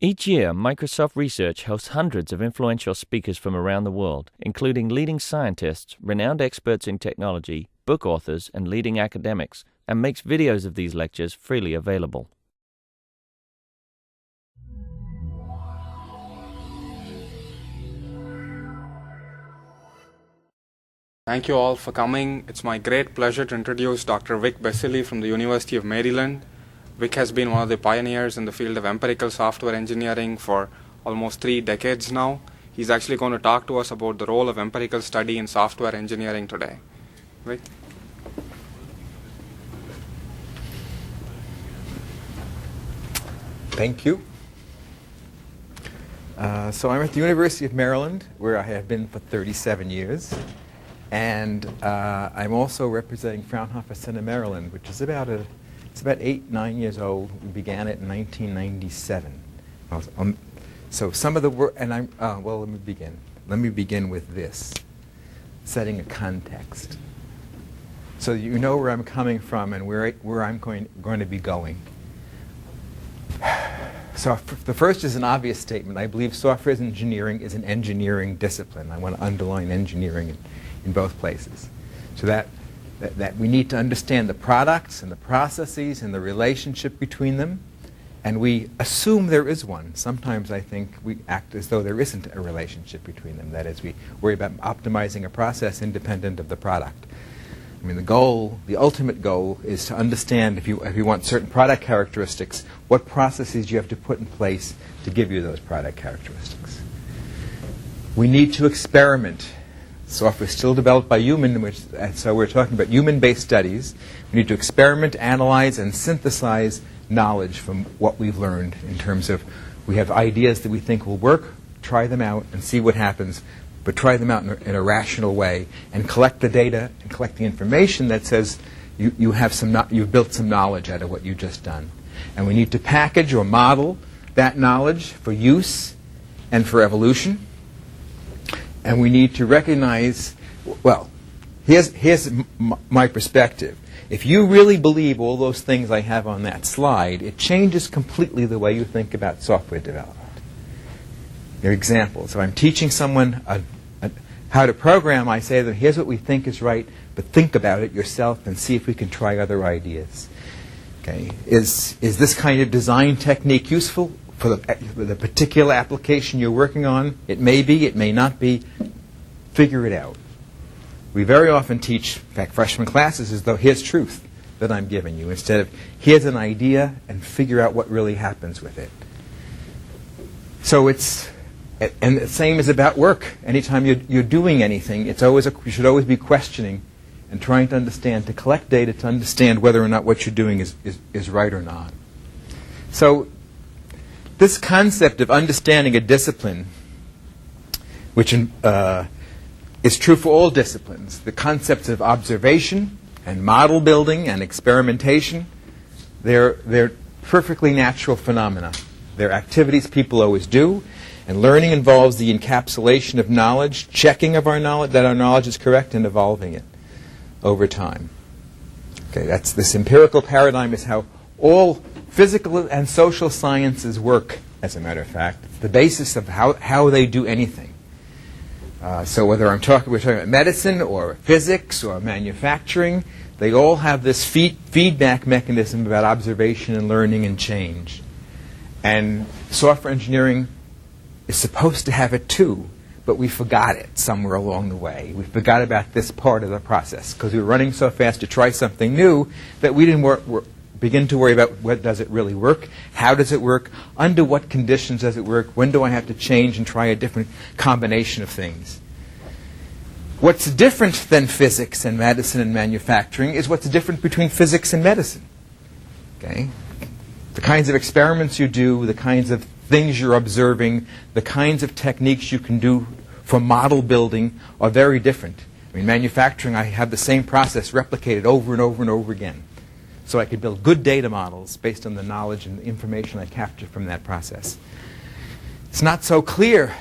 Each year, Microsoft Research hosts hundreds of influential speakers from around the world, including leading scientists, renowned experts in technology, book authors, and leading academics, and makes videos of these lectures freely available. Thank you all for coming. It's my great pleasure to introduce Dr. Vic Basili from the University of Maryland. Vic has been one of the pioneers in the field of empirical software engineering for almost 3 decades now. He's actually going to talk to us about the role of empirical study in software engineering today. Vic? Thank you. So I'm at the University of Maryland, where I have been for 37 years. And I'm also representing Fraunhofer Center, Maryland, which is about 8-9 years old. We began it in 1997. So some of the work, and well, let me begin. Let me begin with this, setting a context, so that you know where I'm coming from and where I'm going to be going. So the first is an obvious statement. I believe software engineering is an engineering discipline. I want to underline engineering in both places. So that we need to understand the products and the processes and the relationship between them, and we assume there is one. Sometimes I think we act as though there isn't a relationship between them. That is, we worry about optimizing a process independent of the product. I mean, the ultimate goal is to understand, if you want certain product characteristics, what processes you have to put in place to give you those product characteristics. We need to experiment. Software is still developed by humans, so we're talking about human-based studies. We need to experiment, analyze, and synthesize knowledge from what we've learned in terms of, we have ideas that we think will work, try them out and see what happens, but try them out in a rational way and collect the data and collect the information that says you've built some knowledge out of what you've just done. And we need to package or model that knowledge for use and for evolution. And we need to recognize, well, here's my perspective. If you really believe all those things I have on that slide, it changes completely the way you think about software development. There are examples. So I'm teaching someone how to program. I say that here's what we think is right, but think about it yourself and see if we can try other ideas. Okay. Is this kind of design technique useful for the particular application you're working on? It may be, it may not be. Figure it out. We very often teach, in fact, freshman classes as though here's truth that I'm giving you, instead of here's an idea and figure out what really happens with it. So and the same is about work. Anytime you're doing anything, you should always be questioning and trying to understand, to collect data to understand whether or not what you're doing is right or not. So this concept of understanding a discipline, which is true for all disciplines, the concepts of observation and model building and experimentation, they're perfectly natural phenomena. They're activities people always do, and learning involves the encapsulation of knowledge, checking of our knowledge, that our knowledge is correct, and evolving it over time. Okay, this empirical paradigm is how all physical and social sciences work, as a matter of fact. It's the basis of how they do anything. So whether we're talking about medicine or physics or manufacturing, they all have this feedback mechanism about observation and learning and change. And software engineering is supposed to have it too, but we forgot it somewhere along the way. We forgot about this part of the process because we were running so fast to try something new that we didn't begin to worry about does it really work, how does it work, under what conditions does it work, when do I have to change and try a different combination of things. What's different than physics and medicine and manufacturing is what's different between physics and medicine. Okay? The kinds of experiments you do, the kinds of things you're observing, the kinds of techniques you can do for model building are very different. I mean, manufacturing, I have the same process replicated over and over and over again. So I could build good data models based on the knowledge and the information I capture from that process. It's not so clear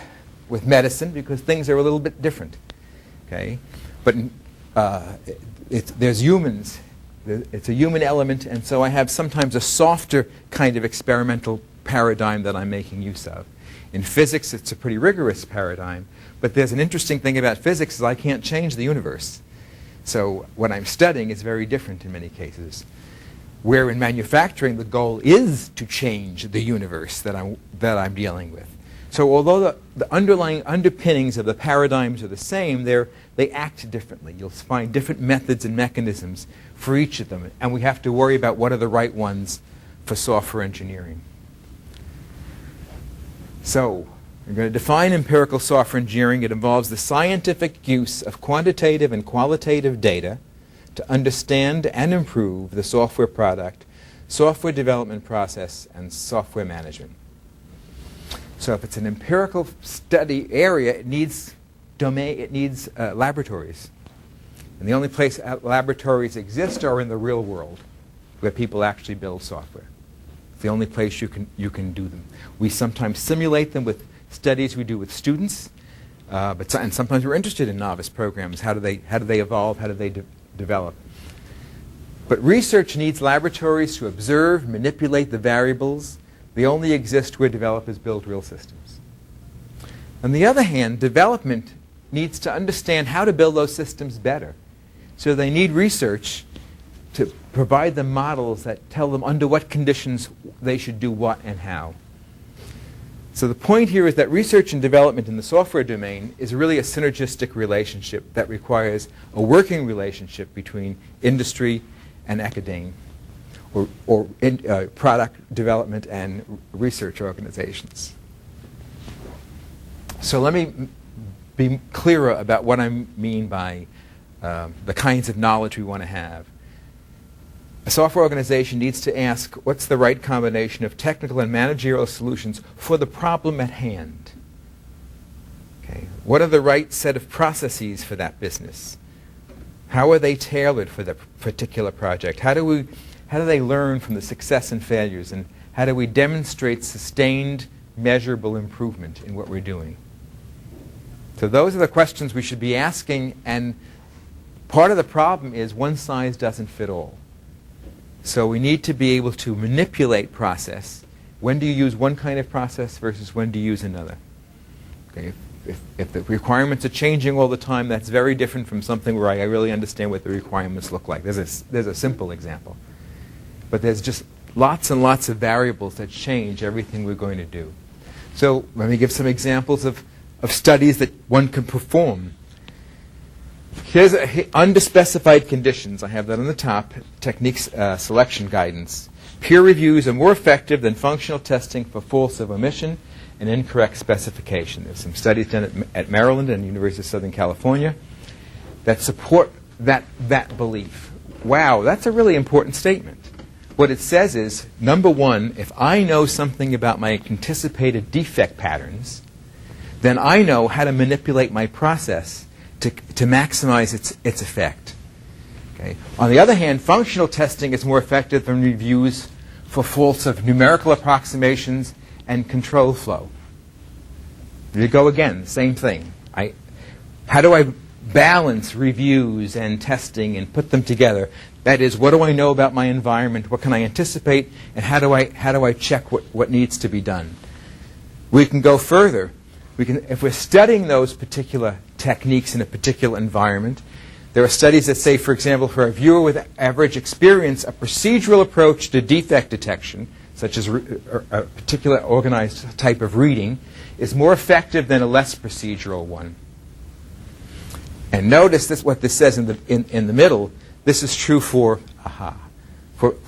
with medicine because things are a little bit different. Okay? But there's humans. It's a human element, and so I have sometimes a softer kind of experimental paradigm that I'm making use of. In physics, it's a pretty rigorous paradigm, but there's an interesting thing about physics is I can't change the universe. So what I'm studying is very different in many cases. Where in manufacturing, the goal is to change the universe that I'm dealing with. So although the underlying underpinnings of the paradigms are the same, they act differently. You'll find different methods and mechanisms for each of them, and we have to worry about what are the right ones for software engineering. So we're going to define empirical software engineering. It involves the scientific use of quantitative and qualitative data to understand and improve the software product, software development process, and software management. So if it's an empirical study area, it needs laboratories. And the only place laboratories exist are in the real world, where people actually build software. It's the only place you can do them. We sometimes simulate them with studies we do with students, and sometimes we're interested in novice programs. How do they evolve? How do they develop? But research needs laboratories to observe, manipulate the variables. They only exist where developers build real systems. On the other hand, development needs to understand how to build those systems better. So they need research to provide them models that tell them under what conditions they should do what and how. So the point here is that research and development in the software domain is really a synergistic relationship that requires a working relationship between industry and academia, or product development and research organizations. So let me be clearer about what I mean by the kinds of knowledge we want to have. A software organization needs to ask, what's the right combination of technical and managerial solutions for the problem at hand? Okay. What are the right set of processes for that business? How are they tailored for the particular project? How do they learn from the success and failures? And how do we demonstrate sustained, measurable improvement in what we're doing? So those are the questions we should be asking, and part of the problem is one size doesn't fit all. So we need to be able to manipulate process. When do you use one kind of process versus when do you use another? Okay. If the requirements are changing all the time, that's very different from something where I really understand what the requirements look like. There's a simple example. But there's just lots and lots of variables that change everything we're going to do. So let me give some examples of studies that one can perform. Here's unspecified conditions. I have that on the top. Techniques selection guidance. Peer reviews are more effective than functional testing for false of omission and incorrect specification. There's some studies done at Maryland and University of Southern California that support that belief. Wow, that's a really important statement. What it says is, number one, if I know something about my anticipated defect patterns, then I know how to manipulate my process to maximize its effect. Okay. On the other hand, functional testing is more effective than reviews for faults of numerical approximations and control flow. There you go again, same thing. How do I balance reviews and testing and put them together? That is, what do I know about my environment? What can I anticipate? And how do I check what needs to be done? We can go further. If we're studying those particular techniques in a particular environment, there are studies that say, for example, for a viewer with average experience, a procedural approach to defect detection, such as a particular organized type of reading, is more effective than a less procedural one. And notice what this says in the middle. This is true for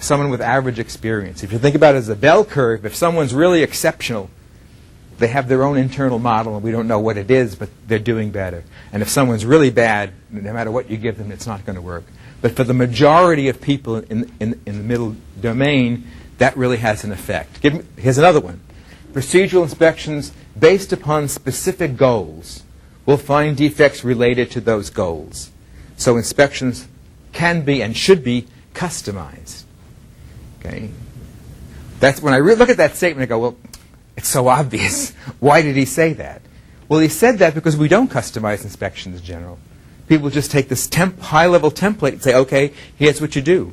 someone with average experience. If you think about it as a bell curve, if someone's really exceptional, they have their own internal model, and we don't know what it is, but they're doing better. And if someone's really bad, no matter what you give them, it's not going to work. But for the majority of people in the middle domain, that really has an effect. Here's another one. Procedural inspections based upon specific goals will find defects related to those goals. So inspections can be and should be customized. Okay? That's when I look at that statement, I go, well, it's so obvious. Why did he say that? Well, he said that because we don't customize inspections in general. People just take this high-level template and say, okay, here's what you do.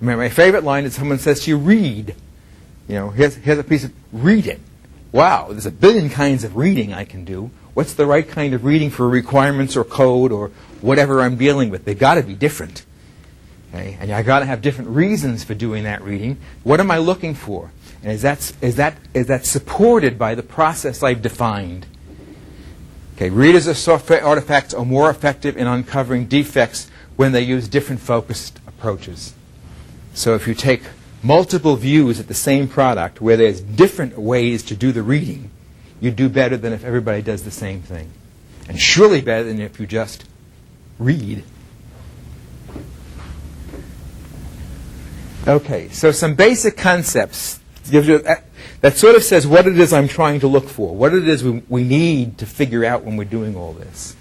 My favorite line is someone says to you, read. Here's a piece of, read it. Wow, there's a billion kinds of reading I can do. What's the right kind of reading for requirements or code or whatever I'm dealing with? They've got to be different. Okay? And I've got to have different reasons for doing that reading. What am I looking for? And is that supported by the process I've defined? Okay, readers of software artifacts are more effective in uncovering defects when they use different focused approaches. So if you take multiple views at the same product where there's different ways to do the reading, you do better than if everybody does the same thing. And surely better than if you just read. Okay, so some basic concepts gives you that sort of says what it is I'm trying to look for, what it is we need to figure out when we're doing all this.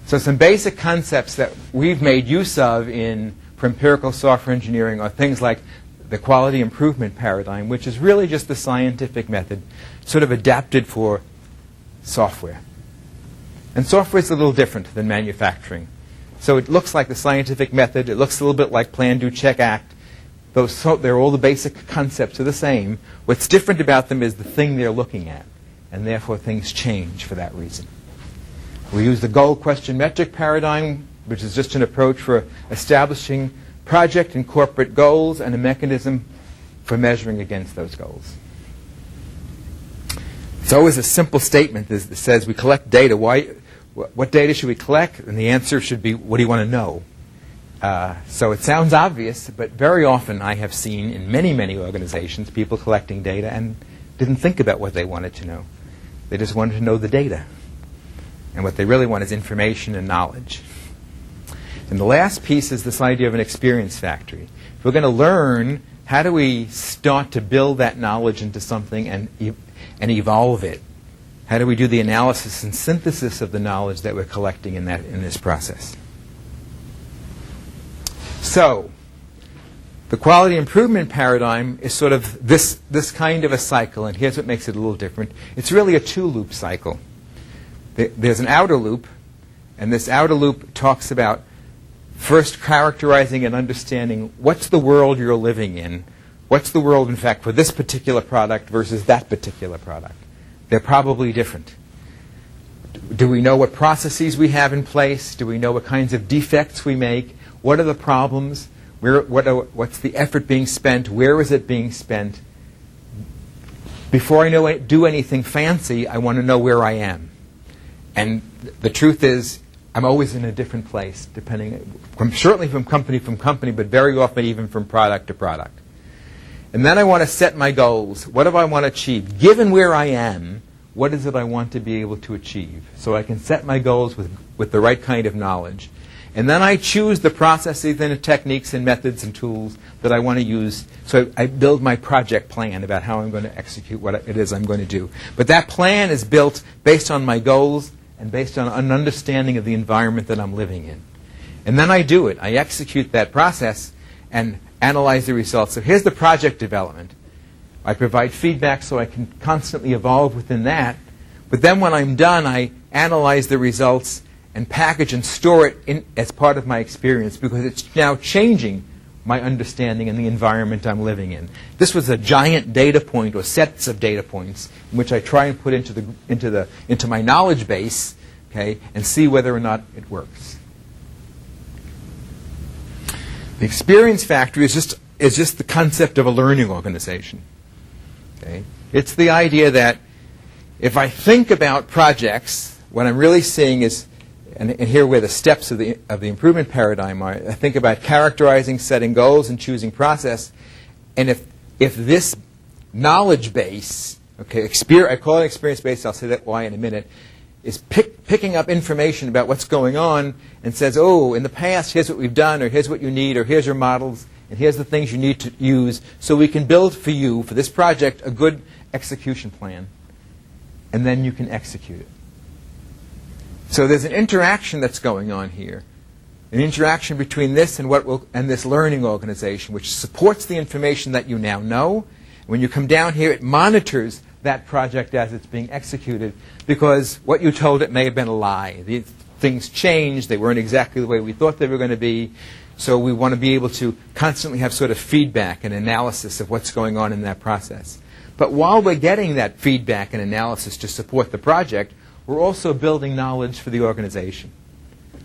So some basic concepts that we've made use of for empirical software engineering are things like the quality improvement paradigm, which is really just the scientific method sort of adapted for software. And software is a little different than manufacturing. So it looks like the scientific method. It looks a little bit like plan, do, check, act. They're all the basic concepts are the same. What's different about them is the thing they're looking at, and therefore things change for that reason. We use the goal question metric paradigm, which is just an approach for establishing project and corporate goals and a mechanism for measuring against those goals. It's always a simple statement that says we collect data. What data should we collect? And the answer should be, what do you want to know? So it sounds obvious, but very often I have seen in many, many organizations people collecting data and didn't think about what they wanted to know. They just wanted to know the data. And what they really want is information and knowledge. And the last piece is this idea of an experience factory. If we're going to learn, how do we start to build that knowledge into something and evolve it? How do we do the analysis and synthesis of the knowledge that we're collecting in this process? So, the quality improvement paradigm is sort of this kind of a cycle, and here's what makes it a little different. It's really a two-loop cycle. There's an outer loop, and this outer loop talks about first characterizing and understanding what's the world you're living in. What's the world, in fact, for this particular product versus that particular product? They're probably different. Do we know what processes we have in place? Do we know what kinds of defects we make? What are the problems? What's the effort being spent? Where is it being spent? Before I do anything fancy, I want to know where I am. And the truth is, I'm always in a different place, certainly from company, but very often even from product to product. And then I want to set my goals. What do I want to achieve? Given where I am, what is it I want to be able to achieve? So I can set my goals with the right kind of knowledge. And then I choose the processes and the techniques and methods and tools that I want to use. So I build my project plan about how I'm going to execute what it is I'm going to do. But that plan is built based on my goals and based on an understanding of the environment that I'm living in. And then I do it. I execute that process and analyze the results. So here's the project development. I provide feedback so I can constantly evolve within that. But then when I'm done, I analyze the results and package and store it as part of my experience, because it's now changing my understanding and the environment I'm living in. This was a giant data point or sets of data points in which I try and put into my knowledge base, okay, and see whether or not it works. The experience factory is just the concept of a learning organization. Okay? It's the idea that if I think about projects, what I'm really seeing is, and here where the steps of the improvement paradigm are, I think about characterizing, setting goals, and choosing process. And if this knowledge base, okay, I call it experience base, I'll say that why in a minute, is picking up information about what's going on and says, oh, in the past, here's what we've done, or here's what you need, or here's your models, and here's the things you need to use, so we can build for you, for this project, a good execution plan. And then you can execute it. So there's an interaction that's going on here, an interaction between this and this learning organization, which supports the information that you now know. When you come down here, it monitors that project as it's being executed, because what you told it may have been a lie. Things changed. They weren't exactly the way we thought they were going to be. So we want to be able to constantly have sort of feedback and analysis of what's going on in that process. But while we're getting that feedback and analysis to support the project, we're also building knowledge for the organization.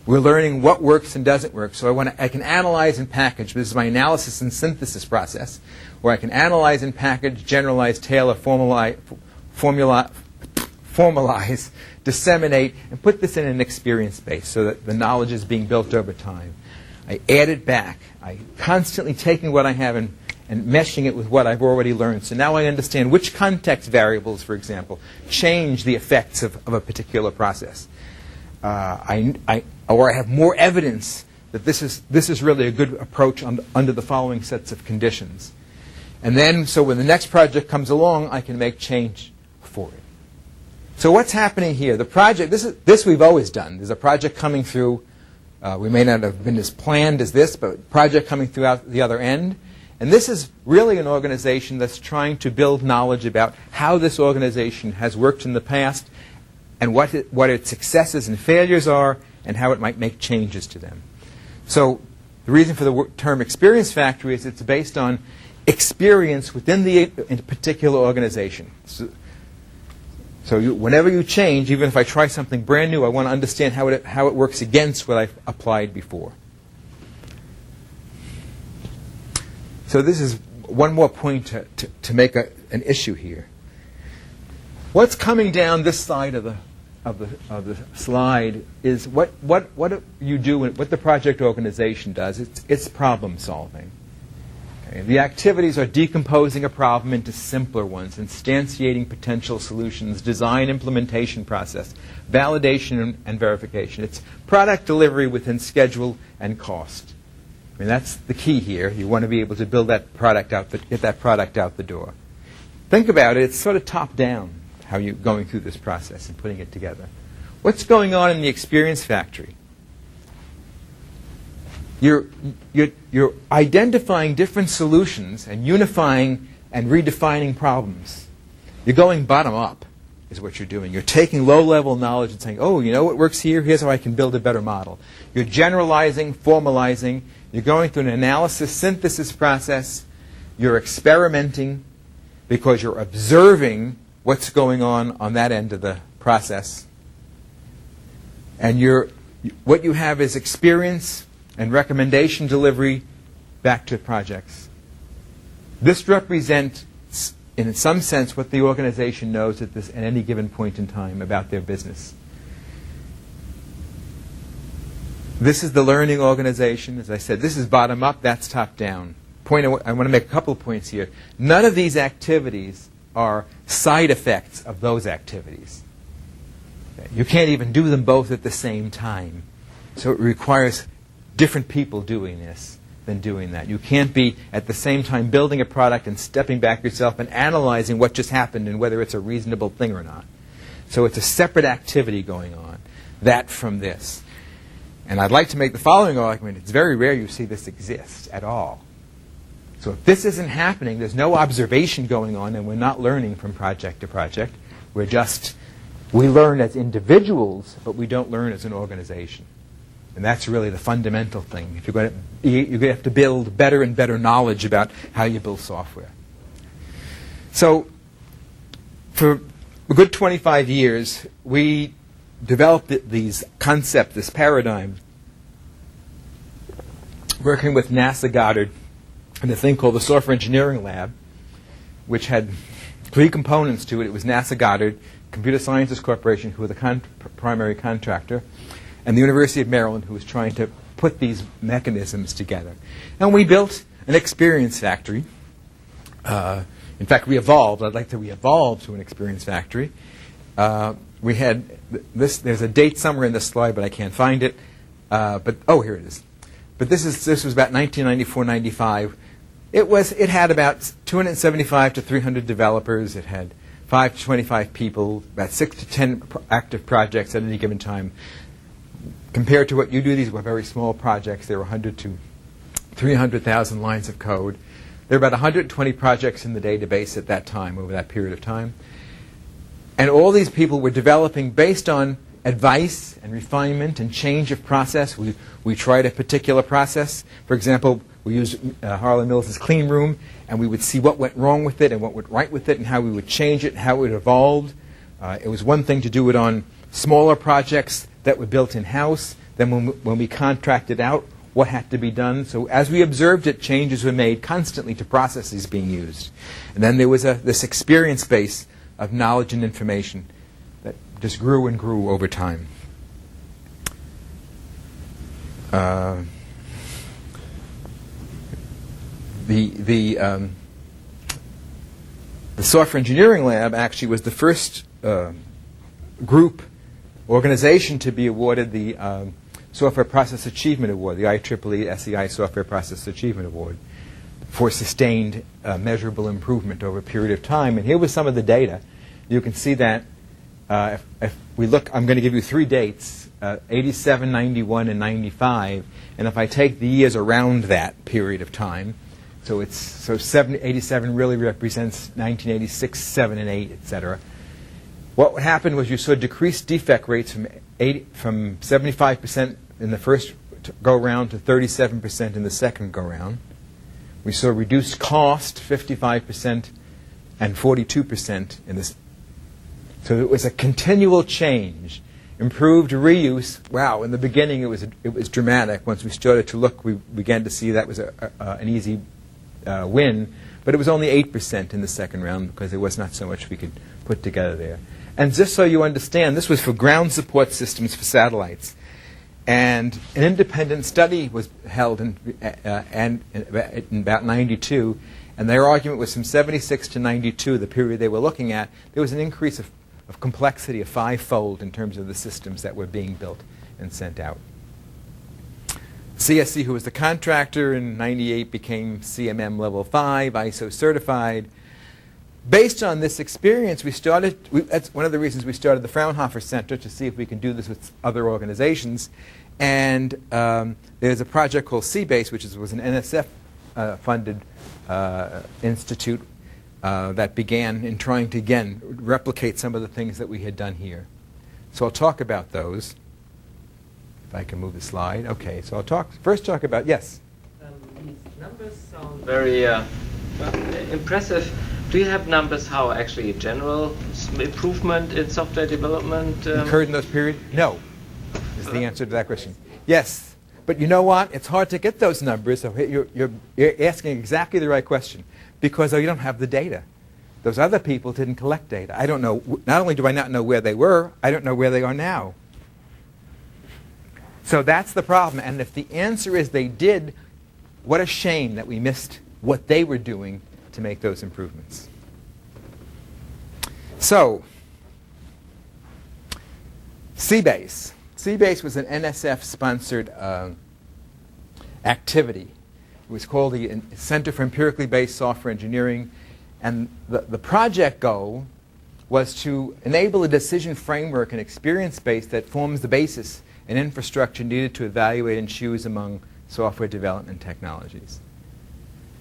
We're learning what works and doesn't work. So I can analyze and package. This is my analysis and synthesis process, where I can analyze and package, generalize, tailor, formalize, disseminate, and put this in an experience base so that the knowledge is being built over time. I add it back. I'm constantly taking what I have and meshing it with what I've already learned. So now I understand which context variables, for example, change the effects of a particular process. Or I have more evidence that this is really a good approach under the following sets of conditions. And then, so when the next project comes along, I can make change for it. So what's happening here? The project, this we've always done. There's a project coming through. We may not have been as planned as this, but project coming through out the other end. And this is really an organization that's trying to build knowledge about how this organization has worked in the past and what its successes and failures are and how it might make changes to them. So the reason for the term experience factory is it's based on experience within the particular organization. So whenever you change, even if I try something brand new, I want to understand how it works against what I've applied before. So this is one more point to make an issue here. What's coming down this side of the slide is what you do and what the project organization does. It's problem solving. Okay? The activities are decomposing a problem into simpler ones, instantiating potential solutions, design implementation process, validation and verification. It's product delivery within schedule and cost. I mean, that's the key here. You want to be able to build that product out, get that product out the door. Think about it. It's sort of top-down, how you're going through this process and putting it together. What's going on in the experience factory? You're identifying different solutions and unifying and redefining problems. You're going bottom-up is what you're doing. You're taking low-level knowledge and saying, oh, you know what works here? Here's how I can build a better model. You're generalizing, formalizing. You're going through an analysis, synthesis process. You're experimenting because you're observing what's going on that end of the process. And what you have is experience and recommendation delivery back to projects. This represents, in some sense, what the organization knows at any given point in time about their business. This is the learning organization. As I said, this is bottom-up, that's top-down. I want to make a couple of points here. None of these activities are side effects of those activities. Okay? You can't even do them both at the same time. So it requires different people doing this than doing that. You can't be at the same time building a product and stepping back yourself and analyzing what just happened and whether it's a reasonable thing or not. So it's a separate activity going on, that from this. And I'd like to make the following argument. It's very rare you see this exist at all. So if this isn't happening, there's no observation going on, and we're not learning from project to project. We learn as individuals, but we don't learn as an organization. And that's really the fundamental thing. If you have to build better and better knowledge about how you build software. So for a good 25 years, we developed these concepts, this paradigm, working with NASA Goddard and a thing called the Software Engineering Lab, which had three components to it. It was NASA Goddard, Computer Sciences Corporation, who were the primary contractor, and the University of Maryland, who was trying to put these mechanisms together. And we built an experience factory. In fact, we evolved. I'd like to evolved to an experience factory. We had this. There's a date somewhere in this slide, but I can't find it. Here it is. But this was about 1994-95. It had about 275 to 300 developers. It had 5 to 25 people, about 6 to 10 active projects at any given time. Compared to what you do, these were very small projects. There were 100 to 300,000 lines of code. There were about 120 projects in the database at that time, over that period of time. And all these people were developing based on advice and refinement and change of process. We tried a particular process. For example, we used Harlan Mills' clean room, and we would see what went wrong with it and what went right with it and how we would change it and how it evolved. It was one thing to do it on smaller projects that were built in-house. Then when we contracted out, what had to be done. So as we observed it, changes were made constantly to processes being used. And then there was this experience base of knowledge and information that just grew and grew over time. The software engineering lab actually was the first organization to be awarded the Software Process Achievement Award, the IEEE SEI Software Process Achievement Award, for sustained measurable improvement over a period of time. And here was some of the data. You can see that if we look, I'm going to give you 3 dates, 87, 91, and 95. And if I take the years around that period of time, so 87 really represents 1986, 7, and 8, etc. What happened was you saw decreased defect rates from 75% in the first go-round to 37% in the second go-round. We saw reduced cost, 55% and 42% in this. So it was a continual change. Improved reuse, wow, in the beginning it was dramatic. Once we started to look, we began to see that was an easy win, but it was only 8% in the second round because there was not so much we could put together there. And just so you understand, this was for ground support systems for satellites. And an independent study was held in about 92, and their argument was from 76 to 92, the period they were looking at, there was an increase of complexity of 5-fold in terms of the systems that were being built and sent out. CSC, who was the contractor in 98, became CMM Level 5, ISO certified. Based on this experience, that's one of the reasons we started the Fraunhofer Center, to see if we can do this with other organizations. And there's a project called CBASE, which was an NSF-funded institute that began in trying to, again, replicate some of the things that we had done here. So I'll talk about those. If I can move the slide. Okay, so I'll first talk about, yes? These numbers sound very impressive. Do you have numbers how actually general improvement in software development occurred in those periods? No, is the answer to that question. Yes, but you know what? It's hard to get those numbers. So you're asking exactly the right question, because you don't have the data. Those other people didn't collect data. I don't know. Not only do I not know where they were, I don't know where they are now. So that's the problem. And if the answer is they did, what a shame that we missed what they were doing to make those improvements. So, CBASE. CBASE was an NSF-sponsored activity. It was called the Center for Empirically Based Software Engineering. And the project goal was to enable a decision framework and experience base that forms the basis and infrastructure needed to evaluate and choose among software development technologies.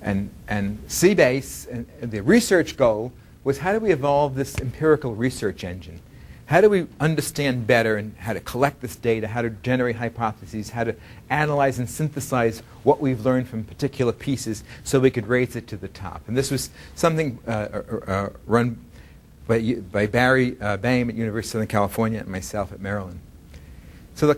And CBASE, and the research goal was, how do we evolve this empirical research engine? How do we understand better and how to collect this data, how to generate hypotheses, how to analyze and synthesize what we've learned from particular pieces so we could raise it to the top? And this was something run by Barry Baim at University of Southern California and myself at Maryland. So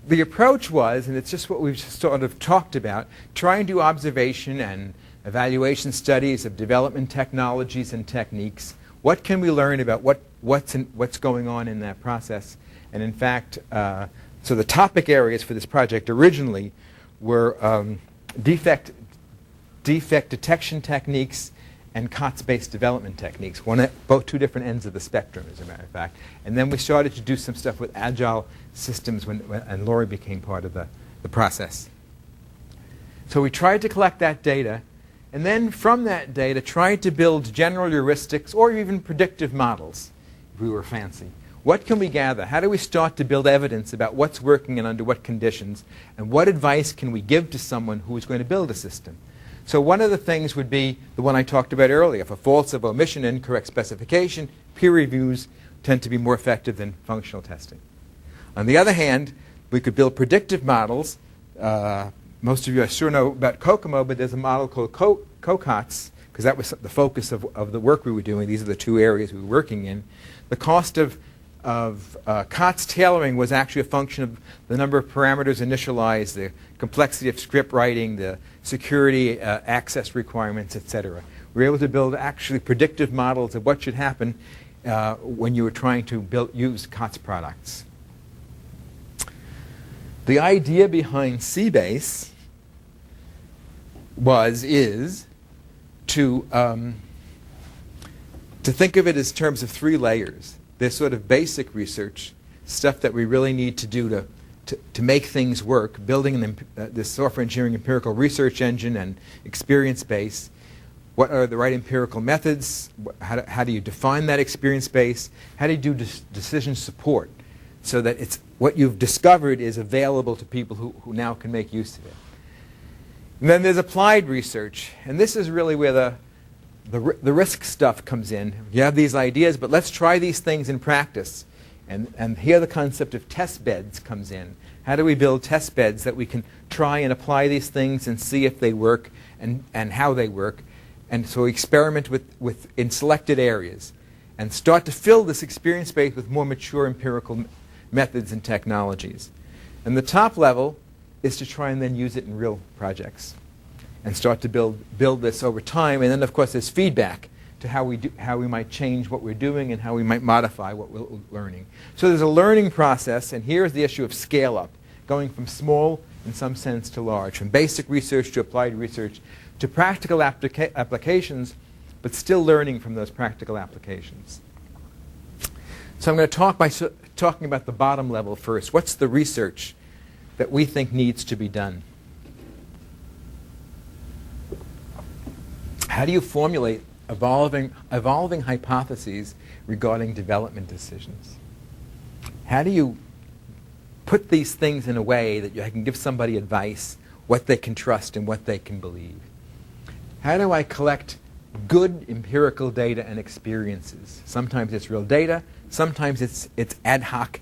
the approach was, and it's just what we've sort of talked about, try and do observation and evaluation studies of development technologies and techniques. What can we learn about what's going on in that process? And in fact, so the topic areas for this project originally were defect detection techniques and COTS-based development techniques, both two different ends of the spectrum, as a matter of fact. And then we started to do some stuff with agile systems and Laurie became part of the process. So we tried to collect that data, and then from that data tried to build general heuristics or even predictive models, if we were fancy. What can we gather? How do we start to build evidence about what's working and under what conditions? And what advice can we give to someone who is going to build a system? So one of the things would be the one I talked about earlier. For faults of omission, incorrect specification, peer reviews tend to be more effective than functional testing. On the other hand, we could build predictive models. Most of you, I sure know about Kokomo, but there's a model called COCOTS, because that was the focus of the work we were doing. These are the two areas we were working in. The cost of COTS tailoring was actually a function of the number of parameters initialized, the complexity of script writing, the security access requirements, etc. We were able to build actually predictive models of what should happen when you were trying to use COTS products. The idea behind CBase is to think of it as terms of three layers. There's sort of basic research, stuff that we really need to do to make things work, building this software engineering empirical research engine and experience base. What are the right empirical methods? How do you define that experience base? How do you do decision support so that it's what you've discovered is available to people who now can make use of it? And then there's applied research, and this is really where the risk stuff comes in. You have these ideas, but let's try these things in practice. And here the concept of test beds comes in. How do we build test beds that we can try and apply these things and see if they work and how they work? And so we experiment in selected areas and start to fill this experience base with more mature empirical methods and technologies. And the top level is to try and then use it in real projects and start to build this over time. And then, of course, there's feedback to how we might change what we're doing and how we might modify what we're learning. So there's a learning process, and here's the issue of scale-up, going from small, in some sense, to large, from basic research to applied research to practical applications, but still learning from those practical applications. So I'm going to talk by talking about the bottom level first. What's the research that we think needs to be done? How do you formulate evolving hypotheses regarding development decisions? How do you put these things in a way that you can give somebody advice, what they can trust and what they can believe? How do I collect good empirical data and experiences? Sometimes it's real data. Sometimes it's ad hoc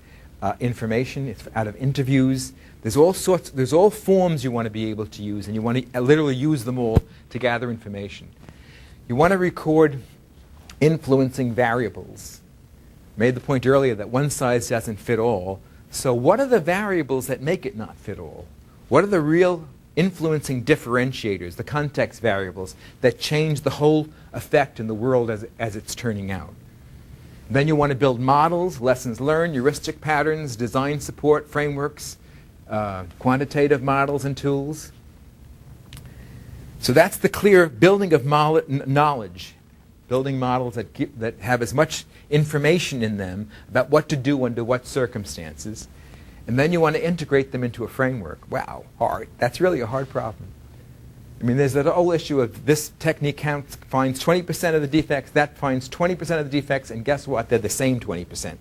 information. It's out of interviews. There's all forms you want to be able to use, and you want to literally use them all to gather information. You want to record influencing variables. Made the point earlier that one size doesn't fit all. So what are the variables that make it not fit all? What are the real influencing differentiators, the context variables, that change the whole effect in the world as it's turning out? Then you want to build models, lessons learned, heuristic patterns, design support, frameworks, quantitative models and tools. So that's the clear building of knowledge, building models that have as much information in them about what to do under what circumstances. And then you want to integrate them into a framework. Wow, hard. That's really a hard problem. I mean, there's that whole issue of this technique finds 20% of the defects, that finds 20% of the defects, and guess what? They're the same 20%.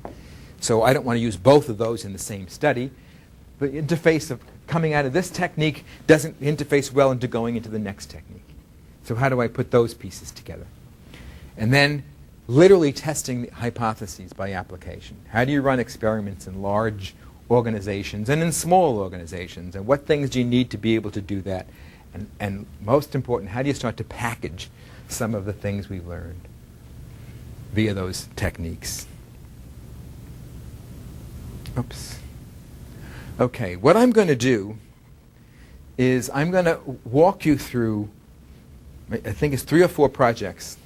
So I don't want to use both of those in the same study. The interface of coming out of this technique doesn't interface well into going into the next technique. So how do I put those pieces together? And then literally testing the hypotheses by application. How do you run experiments in large organizations and in small organizations? And what things do you need to be able to do that? And most important, how do you start to package some of the things we've learned via those techniques? Oops. Okay, what I'm going to do is I'm going to walk you through, I think it's 3 or 4 projects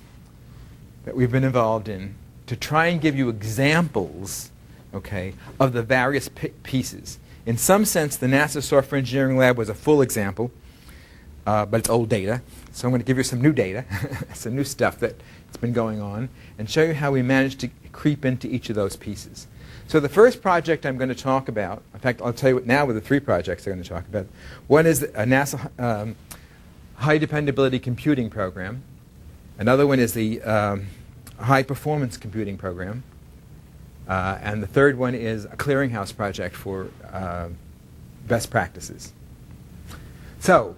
that we've been involved in to try and give you examples, okay, of the various pieces. In some sense, the NASA Software Engineering Lab was a full example, but it's old data. So I'm going to give you some new data, some new stuff that's been going on, and show you how we managed to creep into each of those pieces. So the first project I'm going to talk about, in fact, I'll tell you what now with the 3 projects I'm going to talk about. One is a NASA high dependability computing program. Another one is the high performance computing program. And the third one is a clearinghouse project for best practices. So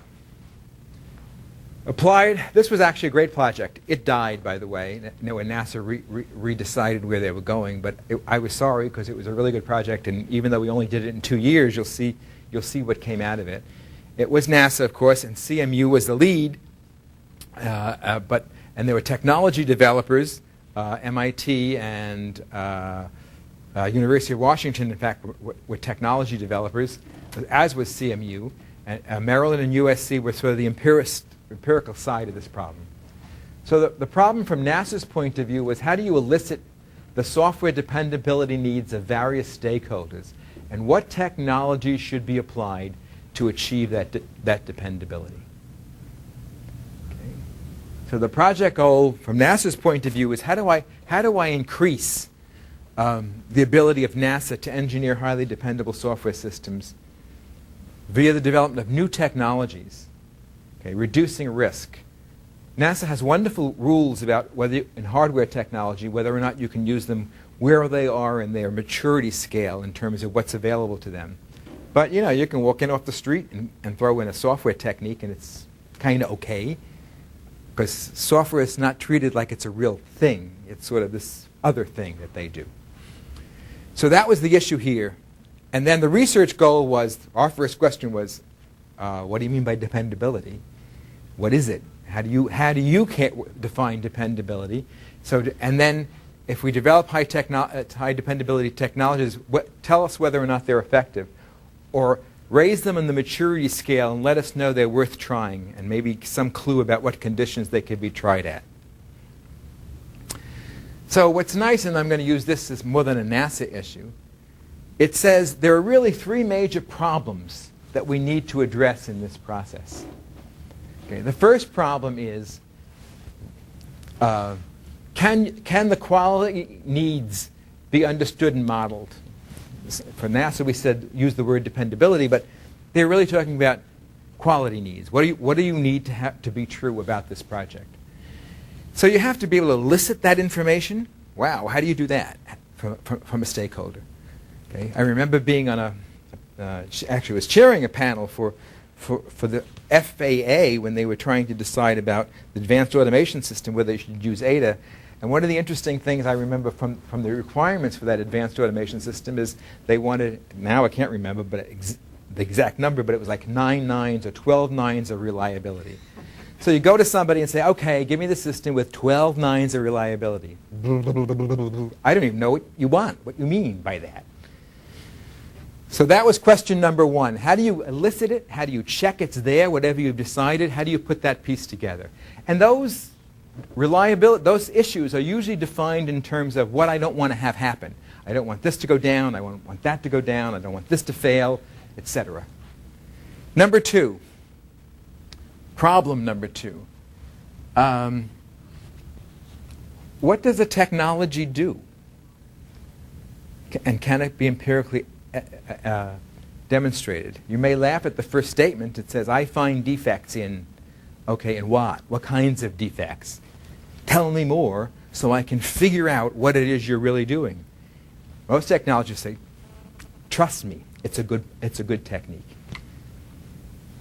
Applied, this was actually a great project. It died, by the way, when NASA redecided where they were going, but I was sorry because it was a really good project, and even though we only did it in 2 years, you'll see what came out of it. It was NASA, of course, and CMU was the lead, and there were technology developers, MIT and University of Washington, in fact, were technology developers, as was CMU, and Maryland and USC were sort of the empirical side of this problem. So the problem from NASA's point of view was how do you elicit the software dependability needs of various stakeholders, and what technology should be applied to achieve that dependability. Okay. So the project goal from NASA's point of view is how do I increase the ability of NASA to engineer highly dependable software systems via the development of new technologies, okay, reducing risk. NASA has wonderful rules about whether in hardware technology, whether or not you can use them where they are in their maturity scale in terms of what's available to them. But you can walk in off the street and throw in a software technique and it's kind of okay, because software is not treated like it's a real thing. It's sort of this other thing that they do. So that was the issue here. And then the research goal was, our first question was, what do you mean by dependability? What is it? How do you define dependability? And then if we develop high dependability technologies, tell us whether or not they're effective, or raise them on the maturity scale and let us know they're worth trying, and maybe some clue about what conditions they could be tried at. So what's nice, and I'm going to use this as more than a NASA issue, it says there are really 3 major problems that we need to address in this process. Okay, the first problem is, can the quality needs be understood and modeled? For NASA, we said use the word dependability, but they're really talking about quality needs. What do you need to be true about this project? So you have to be able to elicit that information. Wow, how do you do that from a stakeholder? Okay, I remember being on actually was chairing a panel for the FAA when they were trying to decide about the advanced automation system, whether they should use ADA. And one of the interesting things I remember from the requirements for that advanced automation system is they wanted, now I can't remember the exact number, but it was like 9 nines or 12 nines of reliability. So you go to somebody and say, okay, give me the system with 12 nines of reliability. I don't even know what you want, what you mean by that. So that was question number 1. How do you elicit it? How do you check it's there, whatever you've decided? How do you put that piece together? And those issues are usually defined in terms of what I don't want to have happen. I don't want this to go down. I don't want that to go down. I don't want this to fail, etc. Number 2. Problem number 2. What does the technology do? And can it be empirically demonstrated? You may laugh at the first statement. It says, I find defects in, okay, in what? What kinds of defects? Tell me more so I can figure out what it is you're really doing. Most technologists say, trust me, it's a good technique.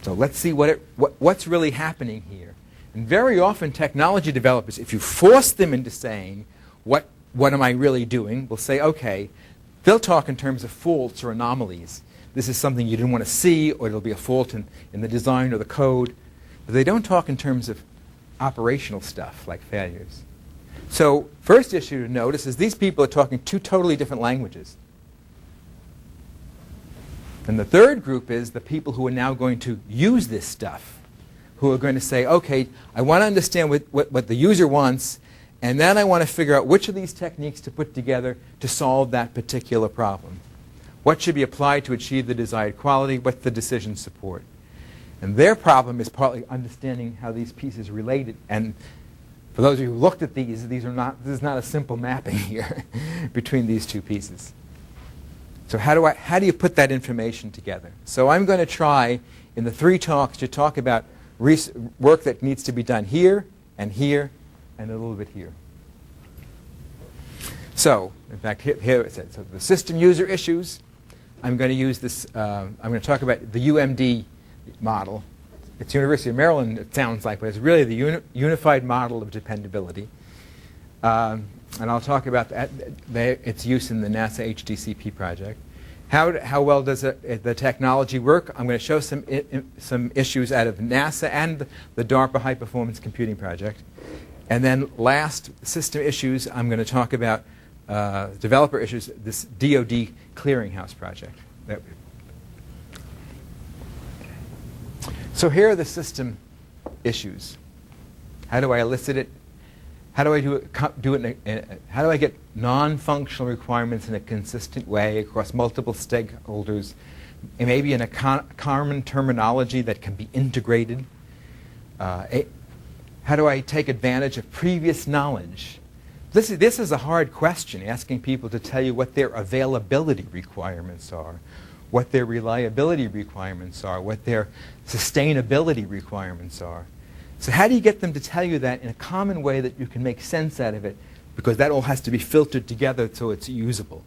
So let's see what's really happening here. And very often technology developers, if you force them into saying, what am I really doing, will say, okay, they'll talk in terms of faults or anomalies. This is something you didn't want to see, or it'll be a fault in the design or the code. But they don't talk in terms of operational stuff like failures. So first issue to notice is these people are talking 2 totally different languages. And the third group is the people who are now going to use this stuff, who are going to say, okay, I want to understand what the user wants, and then I want to figure out which of these techniques to put together to solve that particular problem. What should be applied to achieve the desired quality? What's the decision support? And their problem is partly understanding how these pieces related. And for those of you who looked at this is not a simple mapping here between these 2 pieces. So how do you put that information together? So I'm going to try in the 3 talks to talk about work that needs to be done here and a little bit here. So in fact, here it says, so the system user issues. I'm going to use this. I'm going to talk about the UMD model. it's University of Maryland, it sounds like, but it's really the unified model of dependability. And I'll talk about that, its use in the NASA HDCP project. How well does the technology work? I'm going to show some issues out of NASA and the DARPA High Performance Computing Project. And then last, system issues, I'm going to talk about developer issues, this DoD clearinghouse project. So here are the system issues. How do I elicit it? How do I how do I get non-functional requirements in a consistent way across multiple stakeholders, and maybe in a common terminology that can be integrated? How do I take advantage of previous knowledge? This is a hard question, asking people to tell you what their availability requirements are, what their reliability requirements are, what their sustainability requirements are. So how do you get them to tell you that in a common way that you can make sense out of it? Because that all has to be filtered together so it's usable.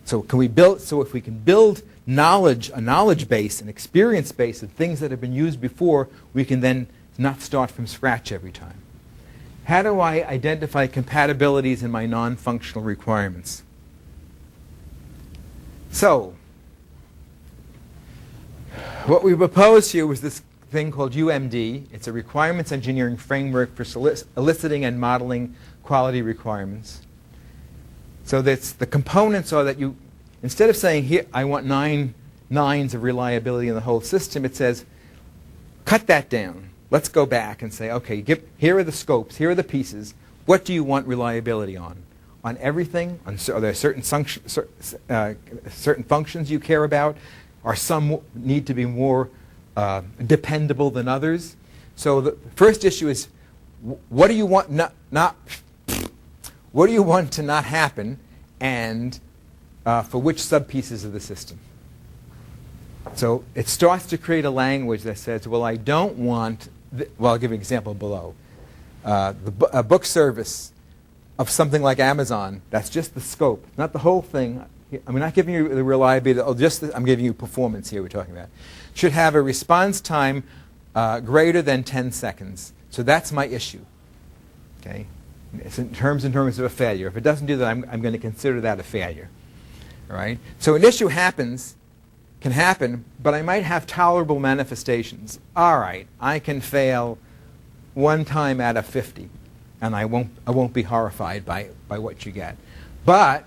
So if we can build knowledge, a knowledge base, an experience base of things that have been used before, we can then not start from scratch every time. How do I identify compatibilities in my non-functional requirements? So what we proposed here was this thing called UMD. It's a requirements engineering framework for eliciting and modeling quality requirements. So that's the components are that you, instead of saying, here, I want 9 nines of reliability in the whole system, it says, cut that down. Let's go back and say, okay, here are the scopes, here are the pieces. What do you want reliability on? On everything? Are there certain functions you care about? Or some need to be more dependable than others? So the first issue is, what do you want what do you want to not happen, and for which subpieces of the system? So it starts to create a language that says, well, I don't want, well, I'll give you an example below. A book service of something like Amazon, that's just the scope, not the whole thing. I'm not giving you the reliability, I'm giving you performance here we're talking about. Should have a response time greater than 10 seconds. So that's my issue. Okay? It's in terms of a failure. If it doesn't do that, I'm going to consider that a failure. All right? So an issue can happen, but I might have tolerable manifestations. All right, I can fail 1 time out of 50, and I won't be horrified by what you get. But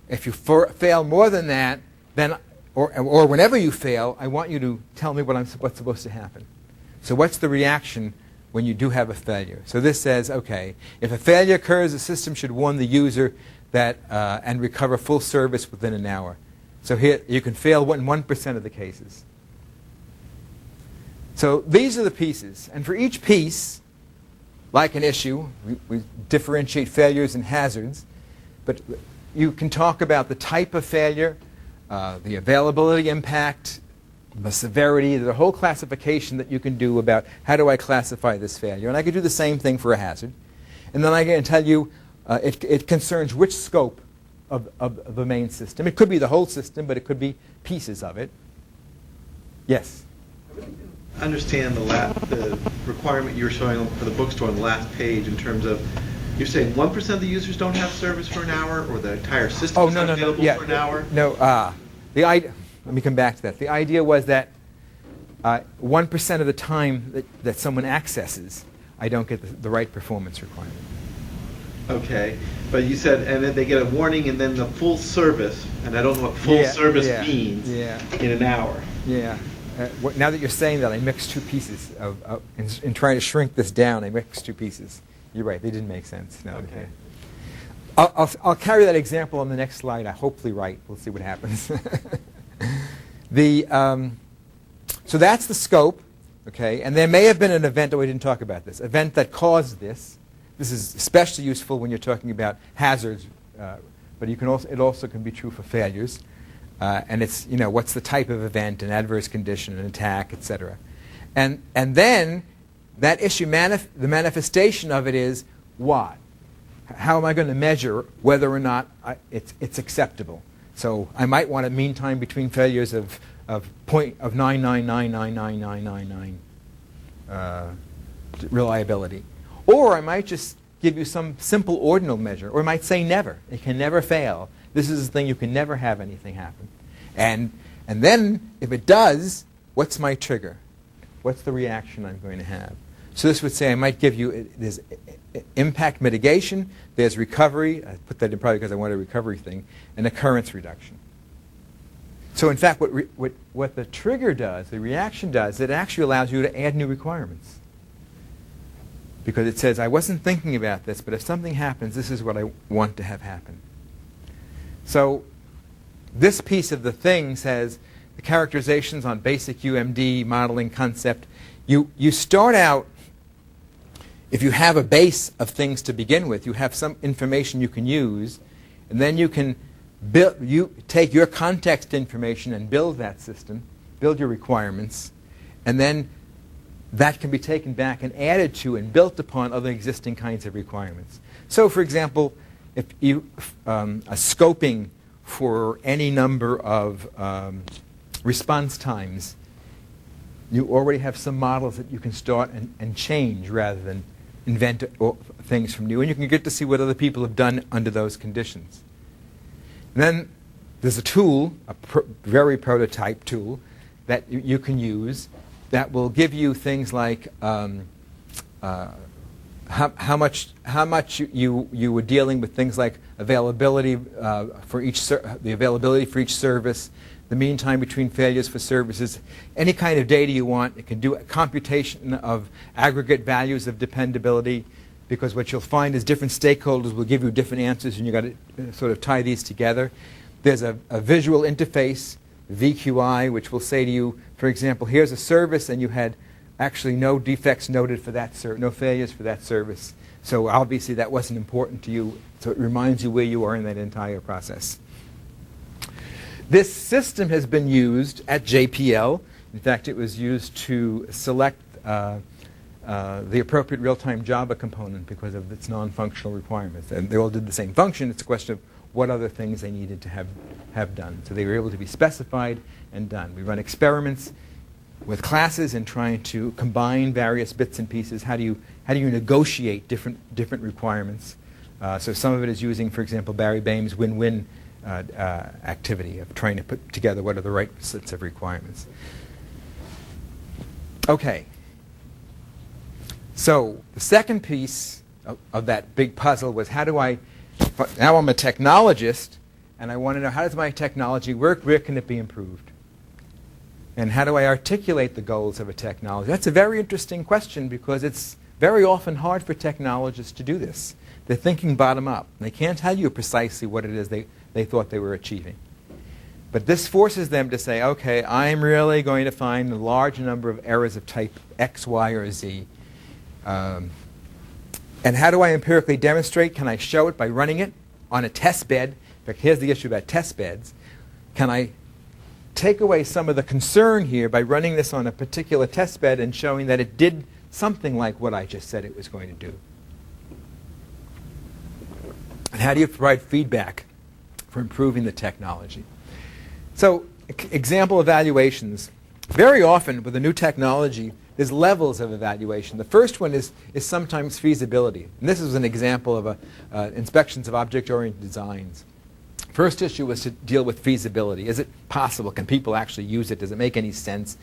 if you fail more than that, then or whenever you fail, I want you to tell me what's supposed to happen. So what's the reaction when you do have a failure? So this says, okay, if a failure occurs, the system should warn the user that and recover full service within an hour. So here you can fail in 1% of the cases. So these are the pieces, and for each piece, like an issue, we differentiate failures and hazards, but you can talk about the type of failure, the availability impact, the severity, the whole classification that you can do about how do I classify this failure. And I could do the same thing for a hazard. And then I can tell you it concerns which scope of the main system. It could be the whole system, but it could be pieces of it. Yes? I understand the requirement you were showing for the bookstore on the last page in terms of, you're saying 1% of the users don't have service for an hour, or the entire system is not available for an hour? No, let me come back to that. The idea was that 1% of the time that someone accesses, I don't get the right performance requirement. Okay, but you said, and then they get a warning, and then the full service, and I don't know what full service means in an hour. Yeah. Now that you're saying that, I mixed 2 pieces in trying to shrink this down. I mixed 2 pieces. You're right; they didn't make sense. No. Okay. I'll carry that example on the next slide. I'm hopefully right. We'll see what happens. So that's the scope, okay? And there may have been an event, we didn't talk about this, event that caused this. This is especially useful when you're talking about hazards, but it also can be true for failures. And it's, what's the type of event, an adverse condition, an attack, etc. And then that issue, the manifestation of it is what? How am I going to measure whether or not it's acceptable? So I might want a mean time between failures of 9999999. reliability. Or I might just give you some simple ordinal measure, or I might say never. It can never fail. This is the thing, you can never have anything happen. And then, if it does, what's my trigger? What's the reaction I'm going to have? So this would say I might give you, there's impact mitigation, there's recovery, I put that in probably because I want a recovery thing, and occurrence reduction. So in fact, what the trigger does, the reaction does, it actually allows you to add new requirements. Because it says, I wasn't thinking about this, but if something happens, this is what I want to have happen. So this piece of the thing says, the characterizations on basic UMD modeling concept, you start out, if you have a base of things to begin with, you have some information you can use, and then you can take your context information and build that system, build your requirements, and then that can be taken back and added to and built upon other existing kinds of requirements. So, for example, if you a scoping for any number of response times, you already have some models that you can start and change rather than invent things from new. And you can get to see what other people have done under those conditions. And then there's a tool, very prototype tool, that you can use that will give you things like how much you were dealing with things like availability for the availability for each service, the mean time between failures for services, any kind of data you want. It can do a computation of aggregate values of dependability, because what you'll find is different stakeholders will give you different answers, and you've got to sort of tie these together. There's a visual interface, VQI, which will say to you, for example, here's a service, and you had actually no defects noted for that no failures for that service. So obviously that wasn't important to you, so it reminds you where you are in that entire process. This system has been used at JPL. In fact, it was used to select the appropriate real-time Java component because of its non-functional requirements. And they all did the same function. It's a question of what other things they needed to have done. So they were able to be specified and done. We run experiments with classes and trying to combine various bits and pieces. How do you negotiate different requirements? So some of it is using, for example, Barry Bame's win-win activity of trying to put together what are the right sets of requirements. Okay. So the second piece of that big puzzle was now I'm a technologist, and I want to know, how does my technology work? Where can it be improved? And how do I articulate the goals of a technology? That's a very interesting question, because it's very often hard for technologists to do this. They're thinking bottom up. They can't tell you precisely what it is they thought they were achieving. But this forces them to say, okay, I'm really going to find a large number of errors of type X, Y, or Z. And how do I empirically demonstrate? Can I show it by running it on a test bed? In fact, here's the issue about test beds. Can I take away some of the concern here by running this on a particular test bed and showing that it did something like what I just said it was going to do? And how do you provide feedback for improving the technology? So, example evaluations. Very often with a new technology, there's levels of evaluation. The first one is sometimes feasibility. And this is an example of inspections of object-oriented designs. First issue was to deal with feasibility. Is it possible? Can people actually use it? Does it make any sense?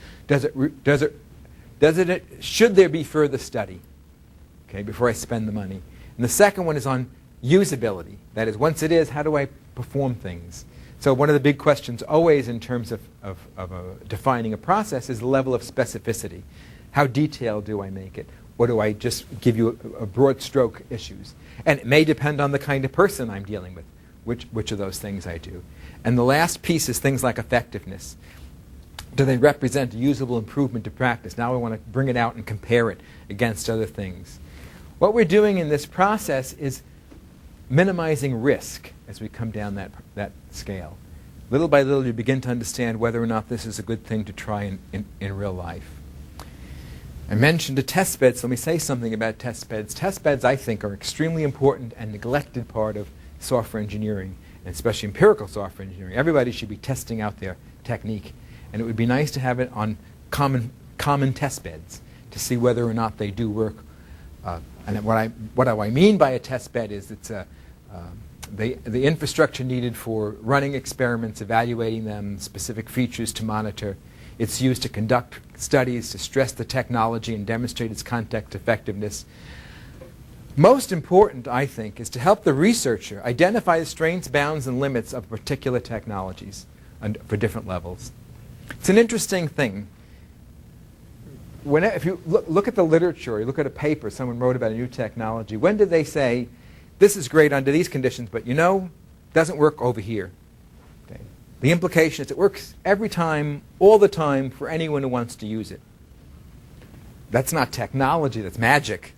Should there be further study? Okay, before I spend the money. And the second one is on usability. That is, once it is, how do I perform things? So one of the big questions always in terms of defining a process is the level of specificity. How detailed do I make it? Or do I just give you a broad stroke issues? And it may depend on the kind of person I'm dealing with, which of those things I do. And the last piece is things like effectiveness. Do they represent a usable improvement to practice? Now I want to bring it out and compare it against other things. What we're doing in this process is minimizing risk as we come down that scale. Little by little, you begin to understand whether or not this is a good thing to try in real life. I mentioned a test bed, so let me say something about test beds. Test beds, I think, are extremely important and neglected part of software engineering, and especially empirical software engineering. Everybody should be testing out their technique, and it would be nice to have it on common test beds, to see whether or not they do work. And what do I mean by a test bed is it's the infrastructure needed for running experiments, evaluating them, specific features to monitor. It's used to conduct studies, to stress the technology and demonstrate its context effectiveness. Most important, I think, is to help the researcher identify the strengths, bounds, and limits of particular technologies for different levels. It's an interesting thing. If you look at the literature, or you look at a paper someone wrote about a new technology, when did they say, this is great under these conditions, but doesn't work over here? Okay. The implication is it works every time, all the time, for anyone who wants to use it. That's not technology, that's magic.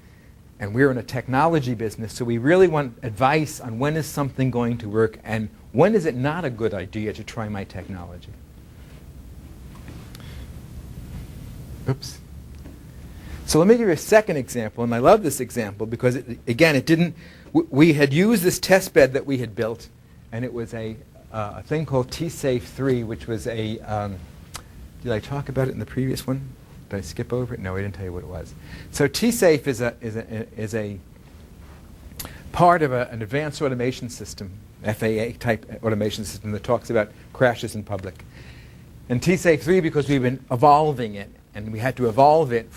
And we're in a technology business, so we really want advice on when is something going to work and when is it not a good idea to try my technology. Oops. So let me give you a second example, and I love this example because, we had used this test bed that we had built, and it was a thing called TSafe 3, which was did I talk about it in the previous one? Did I skip over it? No, I didn't tell you what it was. So TSafe is a part of an advanced automation system, FAA-type automation system that talks about crashes in public. And TSafe 3, because we've been evolving it, and we had to evolve it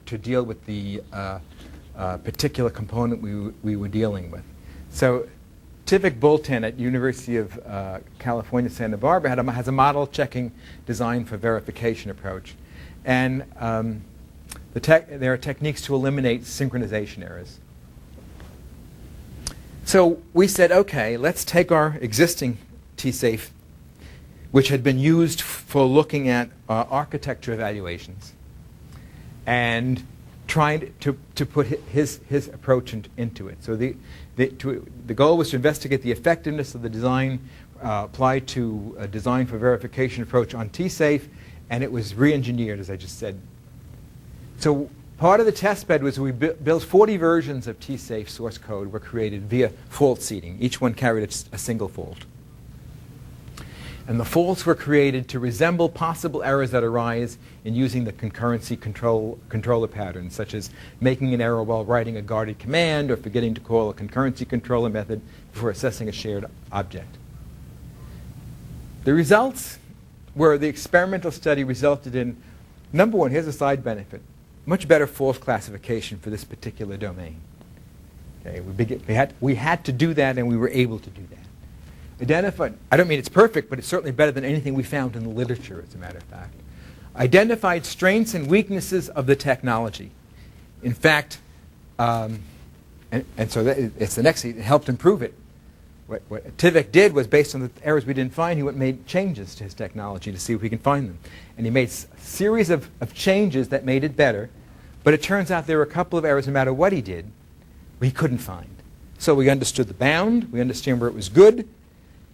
to deal with the particular component we were dealing with. So Tivik Bultan at University of California, Santa Barbara has a model checking design for verification approach. And there are techniques to eliminate synchronization errors. So we said, okay, let's take our existing TSafe, which had been used for looking at architecture evaluations, and trying to put his approach into it. So the goal was to investigate the effectiveness of the design applied to a design for verification approach on TSafe, and it was re-engineered, as I just said. So part of the test bed was we built 40 versions of TSafe source code were created via fault seeding. Each one carried a single fault. And the faults were created to resemble possible errors that arise in using the concurrency controller patterns, such as making an error while writing a guarded command or forgetting to call a concurrency controller method before assessing a shared object. The results were the experimental study resulted in, number one, here's a side benefit, much better fault classification for this particular domain. Okay, we had to do that, and we were able to do that. I don't mean it's perfect, but it's certainly better than anything we found in the literature, as a matter of fact. Identified strengths and weaknesses of the technology. In fact, and so it's the next thing, it helped improve it. What Tivik did was, based on the errors we didn't find, he went and made changes to his technology to see if we can find them. And he made a series of changes that made it better, but it turns out there were a couple of errors, no matter what he did, we couldn't find. So we understood the bound, we understand where it was good.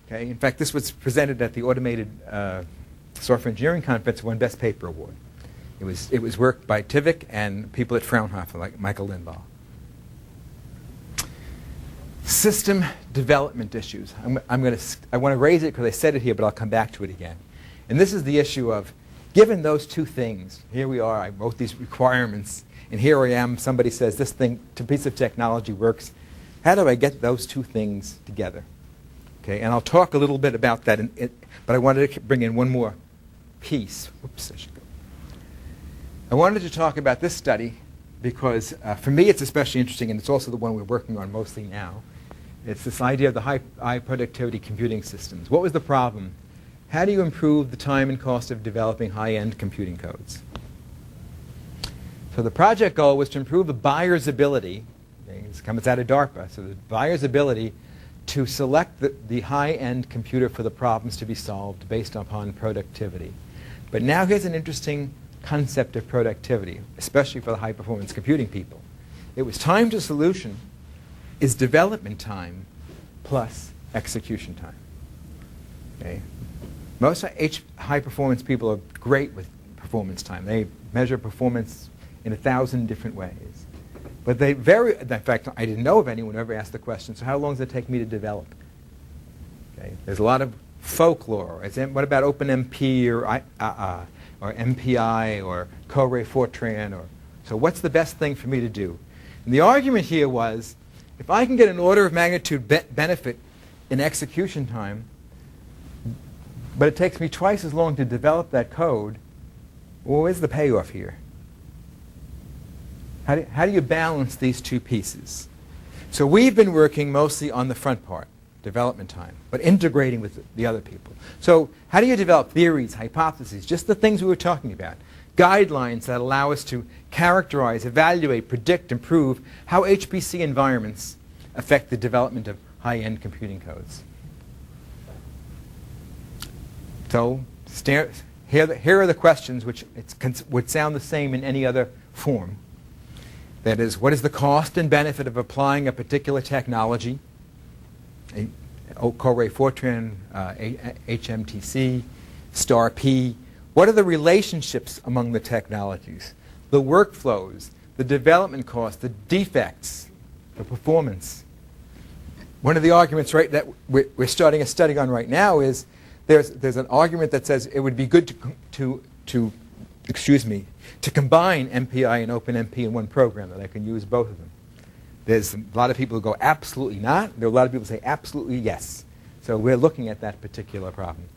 Okay? In fact, this was presented at the Automated Software Engineering Conference, won Best Paper Award. It was work by Tivik and people at Fraunhofer, like Michael Lindvall. System development issues. I want to raise it because I said it here, but I'll come back to it again. And this is the issue of, given those two things, here we are, I wrote these requirements, and here I am, somebody says this piece of technology works. How do I get those two things together? Okay, and I'll talk a little bit about that, but I wanted to bring in one more piece. Oops, I should go. I wanted to talk about this study because for me it's especially interesting, and it's also the one we're working on mostly now. It's this idea of the high productivity computing systems. What was the problem? How do you improve the time and cost of developing high-end computing codes? So the project goal was to improve the buyer's ability, this comes out of DARPA, so the buyer's ability to select the high-end computer for the problems to be solved based upon productivity. But now here's an interesting concept of productivity, especially for the high-performance computing people. It was time to solution is development time plus execution time. Okay? Most high-performance people are great with performance time. They measure performance in 1,000 different ways. But they vary. In fact, I didn't know of anyone who ever asked the question, so how long does it take me to develop? Okay? There's a lot of folklore. What about OpenMP or MPI or Core Fortran or So what's the best thing for me to do? And the argument here was, if I can get an order of magnitude benefit in execution time, but it takes me twice as long to develop that code, well, where's the payoff here? How do you balance these two pieces? So we've been working mostly on the front part, development time, but integrating with the other people. So how do you develop theories, hypotheses, just the things we were talking about, guidelines that allow us to characterize, evaluate, predict, improve how HPC environments affect the development of high-end computing codes? So here are the questions which would sound the same in any other form. That is, what is the cost and benefit of applying a particular technology, Core Fortran, HMTC, star P? What are the relationships among the technologies, the workflows, the development costs, the defects, the performance? One of the arguments that we're starting a study on right now is there's an argument that says it would be good to combine MPI and OpenMP in one program, that I can use both of them. There's a lot of people who go absolutely not. There are a lot of people who say absolutely yes. So we're looking at that particular problem.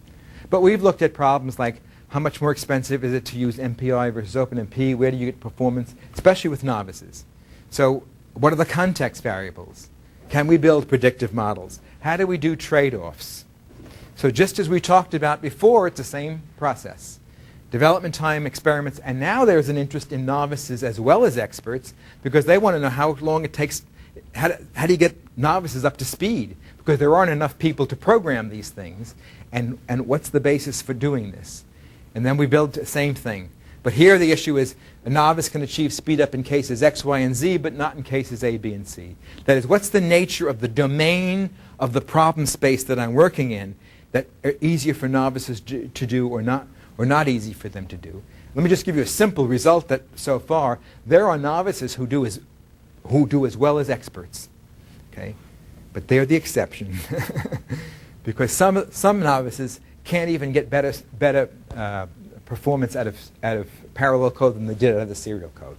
But we've looked at problems like how much more expensive is it to use MPI versus OpenMP? Where do you get performance, especially with novices? So what are the context variables? Can we build predictive models? How do we do trade-offs? So just as we talked about before, it's the same process. Development time, experiments, and now there's an interest in novices as well as experts because they want to know how long it takes, how do you get novices up to speed? Because there aren't enough people to program these things, and what's the basis for doing this? And then we build the same thing. But here the issue is a novice can achieve speed up in cases X, Y, and Z, but not in cases A, B, and C. That is, what's the nature of the domain of the problem space that I'm working in that are easier for novices to do or not easy for them to do? Let me just give you a simple result that so far there are novices who do as well as experts, okay? But they're the exception because some novices can't even get better performance out of parallel code than they did out of the serial code.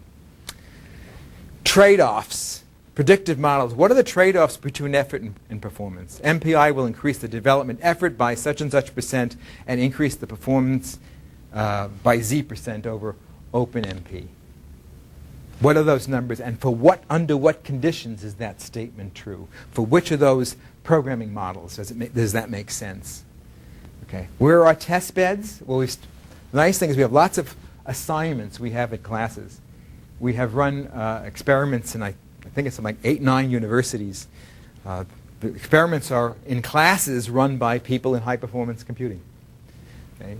Trade-offs. Predictive models. What are the trade-offs between effort and performance? MPI will increase the development effort by such and such % and increase the performance by Z% over OpenMP. What are those numbers, and for what, under what conditions is that statement true? For which of those programming models does that make sense? Okay. Where are our test beds? Well, the nice thing is we have lots of assignments we have at classes. We have run experiments in I think it's like 8, 9 universities. The experiments are in classes run by people in high-performance computing. Okay?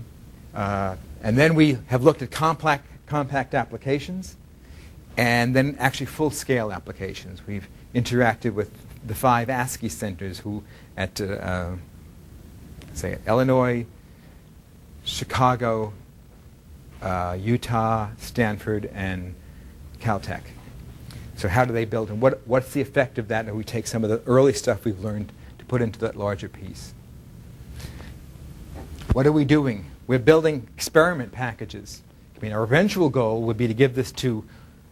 And then we have looked at compact applications and then actually full-scale applications. We've interacted with the 5 ASCII centers who at, say, Illinois, Chicago, Utah, Stanford, and Caltech. So how do they build, and what's the effect of that? And we take some of the early stuff we've learned to put into that larger piece. What are we doing? We're building experiment packages. I mean, our eventual goal would be to give this to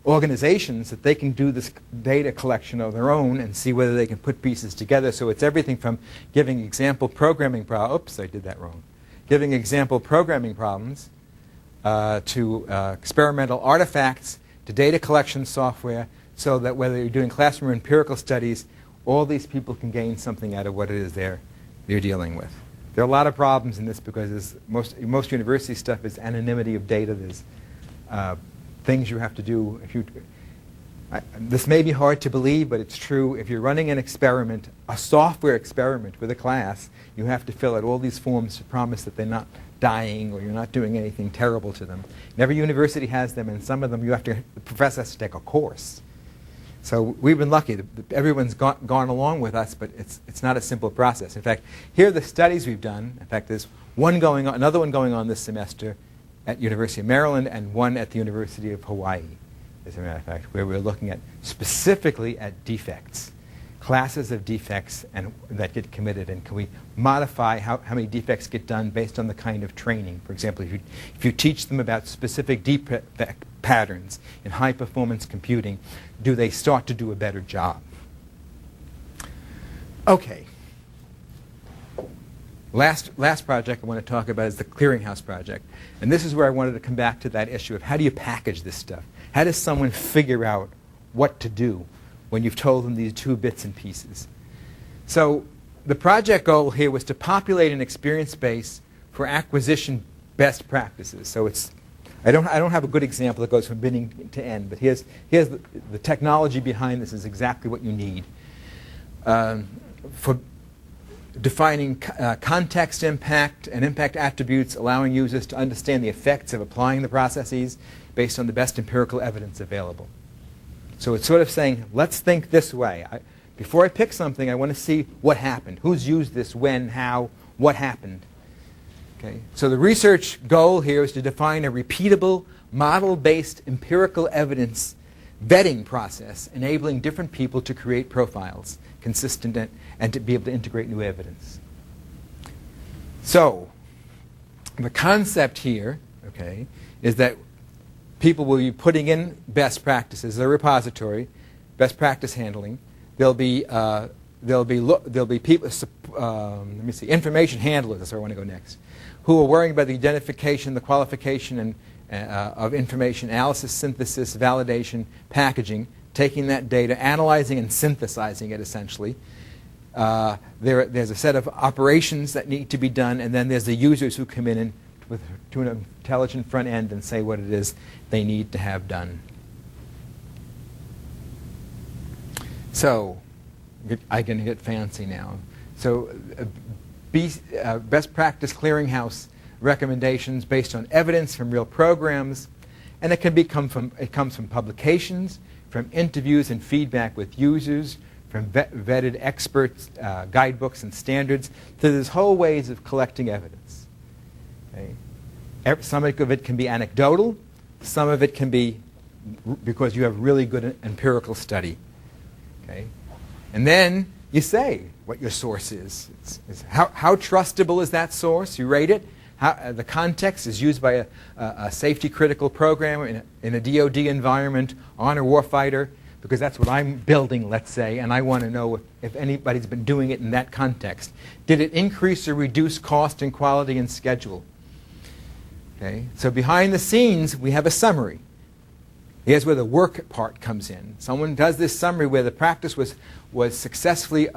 organizations that they can do this data collection of their own and see whether they can put pieces together. So it's everything from giving example programming problems. Oops, I did that wrong. Giving example programming problems to experimental artifacts, to data collection software, so that whether you're doing classroom or empirical studies, all these people can gain something out of what it is they're dealing with. There are a lot of problems in this because most university stuff is anonymity of data. There's things you have to do. This may be hard to believe, but it's true. If you're running an experiment, a software experiment with a class, you have to fill out all these forms to promise that they're not dying or you're not doing anything terrible to them. And every university has them, and some of them the professor has to take a course. So we've been lucky. Everyone's gone along with us, but it's not a simple process. In fact, here are the studies we've done. In fact, there's another one going on this semester at University of Maryland and one at the University of Hawaii, as a matter of fact, where we're looking at specifically at defects. classes of defects and that get committed, and can we modify how many defects get done based on the kind of training? For example, if you teach them about specific defect patterns in high-performance computing, do they start to do a better job? Okay. Last project I want to talk about is the clearinghouse project. And this is where I wanted to come back to that issue of how do you package this stuff? How does someone figure out what to do when you've told them these 2 bits and pieces? So the project goal here was to populate an experience base for acquisition best practices. So I don't have a good example that goes from beginning to end, but here's the technology behind this is exactly what you need. For defining context impact and impact attributes, allowing users to understand the effects of applying the processes based on the best empirical evidence available. So it's sort of saying, let's think this way. Before I pick something, I want to see what happened. Who's used this, when, how, what happened. Okay? So the research goal here is to define a repeatable, model-based empirical evidence vetting process, enabling different people to create profiles consistent and to be able to integrate new evidence. So the concept here, okay, is that people will be putting in best practices, a repository, best practice handling. There'll be people. Let me see, information handlers. That's where I want to go next, who are worrying about the identification, the qualification, and of information, analysis, synthesis, validation, packaging, taking that data, analyzing and synthesizing it, essentially. There's a set of operations that need to be done, and then there's the users who come in to an intelligent front end and say what it is they need to have done. So I'm going to get fancy now. So best practice clearinghouse recommendations based on evidence from real programs, and it comes from publications, from interviews and feedback with users, from vetted experts, guidebooks and standards. So there's whole ways of collecting evidence. Okay? Some of it can be anecdotal. Some of it can be because you have really good empirical study. Okay? And then you say what your source is. How trustable is that source? You rate it. The context is used by a safety-critical program in a DoD environment on a warfighter, because that's what I'm building, let's say, and I want to know if anybody's been doing it in that context. Did it increase or reduce cost and quality and schedule? Okay, so behind the scenes, we have a summary. Here's where the work part comes in. Someone does this summary where the practice was successfully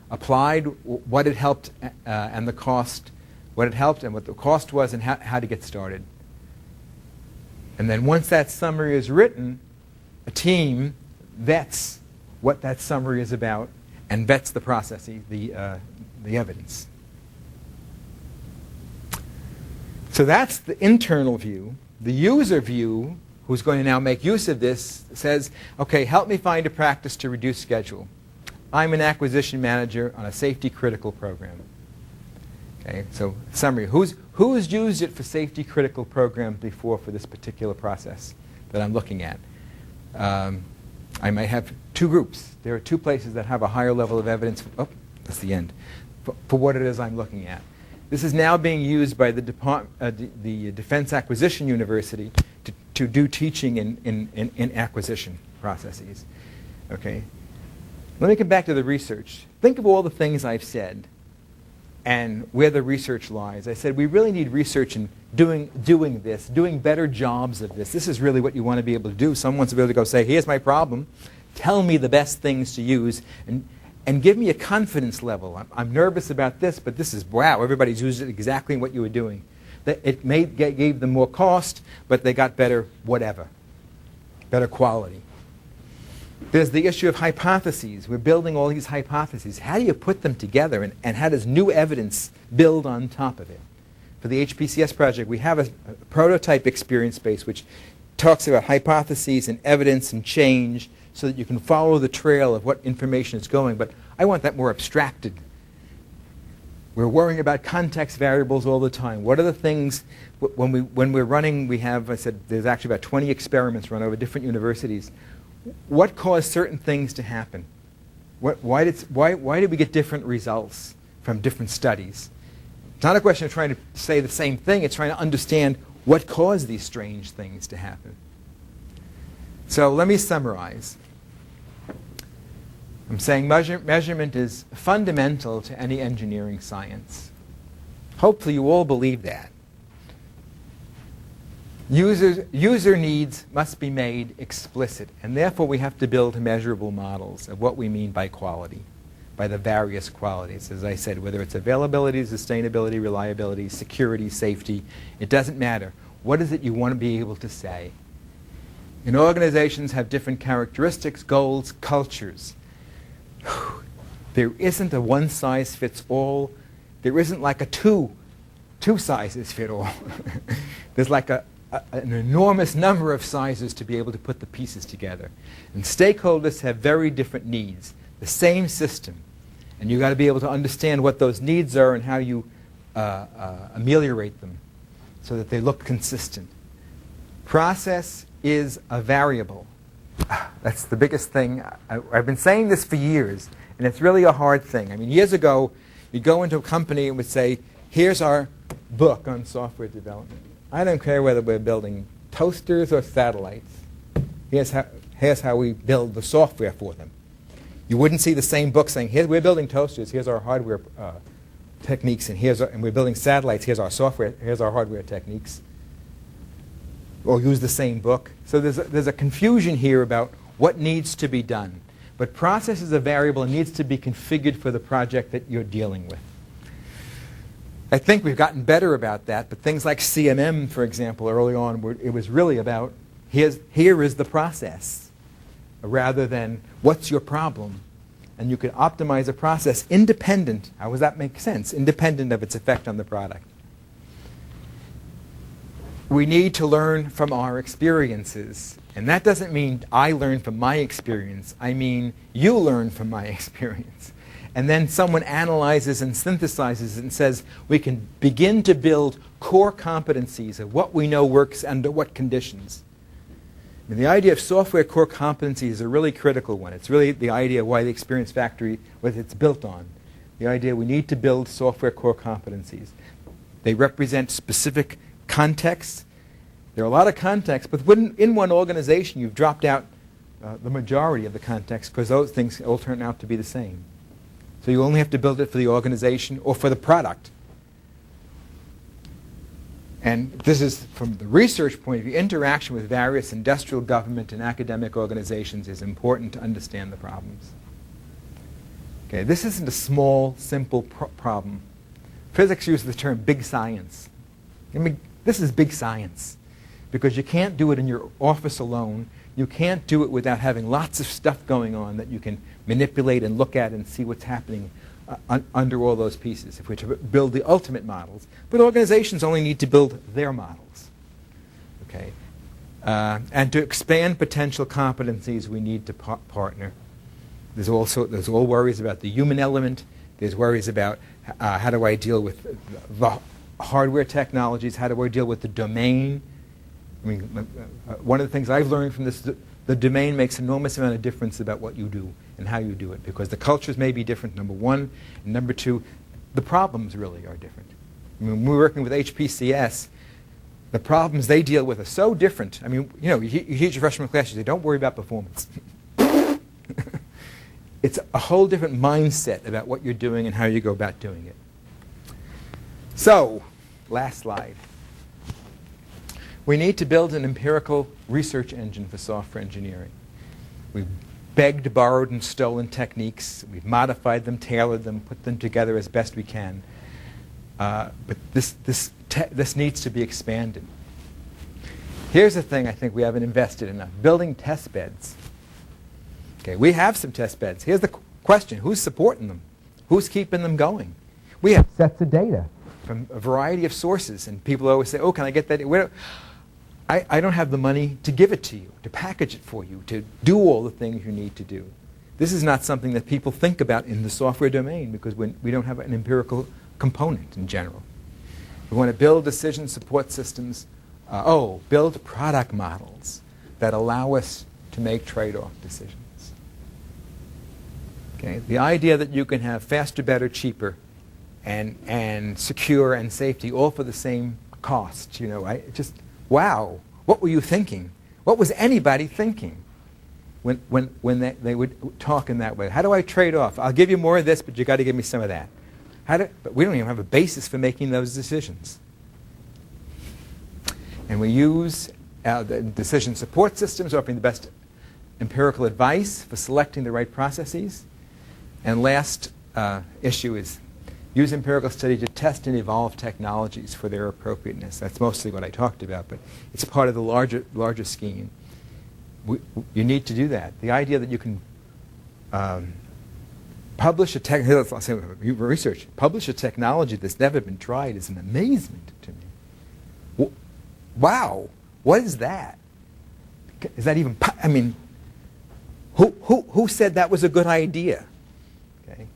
applied, what it helped, and the cost, what it helped and what the cost was, and how to get started. And then once that summary is written, a team vets what that summary is about and vets the processes, the evidence. So that's the internal view. The user view, who's going to now make use of this, says, okay, help me find a practice to reduce schedule. I'm an acquisition manager on a safety-critical program. Okay, so summary. Who's used it for safety-critical programs before for this particular process that I'm looking at? I might have 2 groups. There are 2 places that have a higher level of evidence. That's the end. For what it is I'm looking at. This is now being used by the Defense Acquisition University to do teaching in acquisition processes. Okay. Let me come back to the research. Think of all the things I've said and where the research lies. I said we really need research in doing this, doing better jobs of this. This is really what you want to be able to do. Someone wants to be able to go say, here's my problem, tell me the best things to use, and give me a confidence level. I'm nervous about this, but this is, wow, everybody's used it exactly what you were doing. It gave them more cost, but they got better whatever, better quality. There's the issue of hypotheses. We're building all these hypotheses. How do you put them together, and how does new evidence build on top of it? For the HPCS project, we have a prototype experience space which talks about hypotheses and evidence and change so that you can follow the trail of what information is going. But I want that more abstracted. We're worrying about context variables all the time. What are the things, when we're running, we have, I said, there's actually about 20 experiments run over different universities. What caused certain things to happen? Why did we get different results from different studies? It's not a question of trying to say the same thing. It's trying to understand what caused these strange things to happen. So let me summarize. I'm saying measurement is fundamental to any engineering science. Hopefully you all believe that. User needs must be made explicit, and therefore we have to build measurable models of what we mean by quality, by the various qualities. As I said, whether it's availability, sustainability, reliability, security, safety, it doesn't matter. What is it you want to be able to say? And organizations have different characteristics, goals, cultures. There isn't a one-size-fits-all. There isn't like a two sizes fit all. There's like an enormous number of sizes to be able to put the pieces together. And stakeholders have very different needs. The same system. And you've got to be able to understand what those needs are and how you ameliorate them so that they look consistent. Process is a variable. That's the biggest thing. I've been saying this for years, and it's really a hard thing. I mean, years ago, you'd go into a company and would say, here's our book on software development. I don't care whether we're building toasters or satellites. Here's how we build the software for them. You wouldn't see the same book saying, we're building toasters, here's our hardware techniques, and we're building satellites, here's our software, here's our hardware techniques. Or use the same book. So there's a confusion here about what needs to be done. But process is a variable and needs to be configured for the project that you're dealing with. I think we've gotten better about that, but things like CMM, for example, early on, it was really about here is the process, rather than what's your problem. And you could optimize a process independent. How does that make sense? Independent of its effect on the product. We need to learn from our experiences. And that doesn't mean I learn from my experience. I mean you learn from my experience. And then someone analyzes and synthesizes and says we can begin to build core competencies of what we know works under what conditions. And the idea of software core competencies is a really critical one. It's really the idea why the Experience Factory, what it's built on. The idea we need to build software core competencies. They represent specific contexts. There are a lot of contexts, but in one organization you've dropped out the majority of the context because those things all turn out to be the same. So you only have to build it for the organization or for the product. And this is, from the research point of view, interaction with various industrial, government, and academic organizations is important to understand the problems. Okay, this isn't a small, simple problem. Physics uses the term big science. I mean, this is big science because you can't do it in your office alone. You can't do it without having lots of stuff going on that you can manipulate and look at and see what's happening under all those pieces if we're to build the ultimate models. But organizations only need to build their models. Okay? And to expand potential competencies, we need to partner. There's all worries about the human element. There's worries about how do I deal with the hardware technologies? How do I deal with the domain? I mean, one of the things I've learned from this, the domain makes an enormous amount of difference about what you do and how you do it, because the cultures may be different, number one, and number two, the problems really are different. I mean, when we're working with HPCS, the problems they deal with are so different. I mean, you teach your freshman class, you say, don't worry about performance. It's a whole different mindset about what you're doing and how you go about doing it. So, last slide. We need to build an empirical research engine for software engineering. We've begged, borrowed, and stolen techniques. We've modified them, tailored them, put them together as best we can. But this needs to be expanded. Here's the thing I think we haven't invested enough. Building test beds. Okay, we have some test beds. Here's the question. Who's supporting them? Who's keeping them going? We have sets of data from a variety of sources, and people always say, oh, can I get that? I don't have the money to give it to you, to package it for you, to do all the things you need to do. This is not something that people think about in the software domain because we don't have an empirical component in general. We want to build decision support systems. Build product models that allow us to make trade-off decisions. Okay? The idea that you can have faster, better, cheaper, and secure and safety all for the same cost, just, wow, what were you thinking? What was anybody thinking when they would talk in that way? How do I trade off? I'll give you more of this, but you got to give me some of that. But we don't even have a basis for making those decisions. And we use the decision support systems, offering the best empirical advice for selecting the right processes. And last issue is use empirical study to test and evolve technologies for their appropriateness. That's mostly what I talked about, but it's part of the larger scheme. You need to do that. The idea that you can publish a technology that's never been tried is an amazement to me. Wow, what is that? Is that even? Who said that was a good idea? Okay.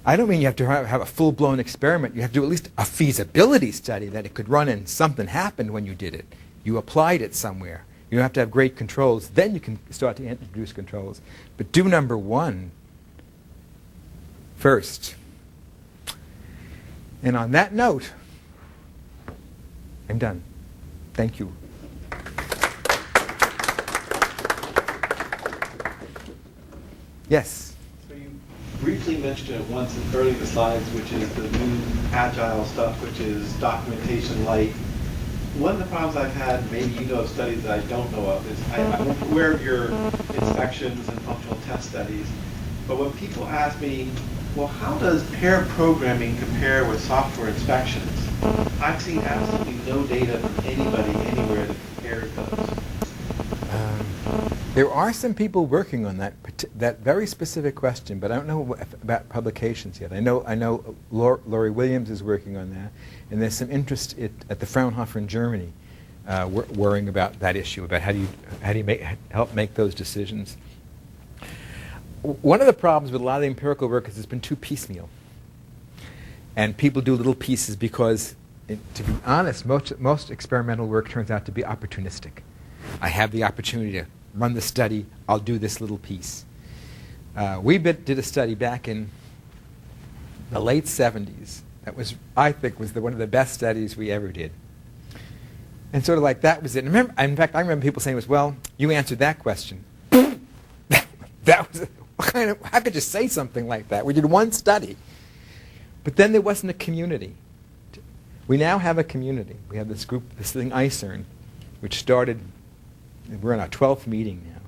I don't mean you have to have a full-blown experiment. You have to do at least a feasibility study that it could run and something happened when you did it. You applied it somewhere. You don't have to have great controls. Then you can start to introduce controls. But do number one first. And on that note, I'm done. Thank you. Yes? So you briefly mentioned it once in early the slides, which is the new agile stuff, which is documentation light. One of the problems I've had, maybe you know of studies that I don't know of, is I'm aware of your inspections and functional test studies, but when people ask me, well, how does pair programming compare with software inspections? I've seen absolutely no data from anybody anywhere that compares those. There are some people working on that very specific question, but I don't know about publications yet. I know Laurie Williams is working on that, and there's some interest at the Fraunhofer in Germany worrying about that issue, about how do you help make those decisions. One of the problems with a lot of the empirical work is it's been too piecemeal. And people do little pieces because, to be honest, most experimental work turns out to be opportunistic. I have the opportunity to run the study, I'll do this little piece. We did a study back in the late 70s that was, I think, one of the best studies we ever did. And sort of like that was it. In fact, I remember people saying, well, you answered that question. That was how could you say something like that? We did one study. But then there wasn't a community. We now have a community. We have this group, this thing, ICERN, which started, we're in our 12th meeting now.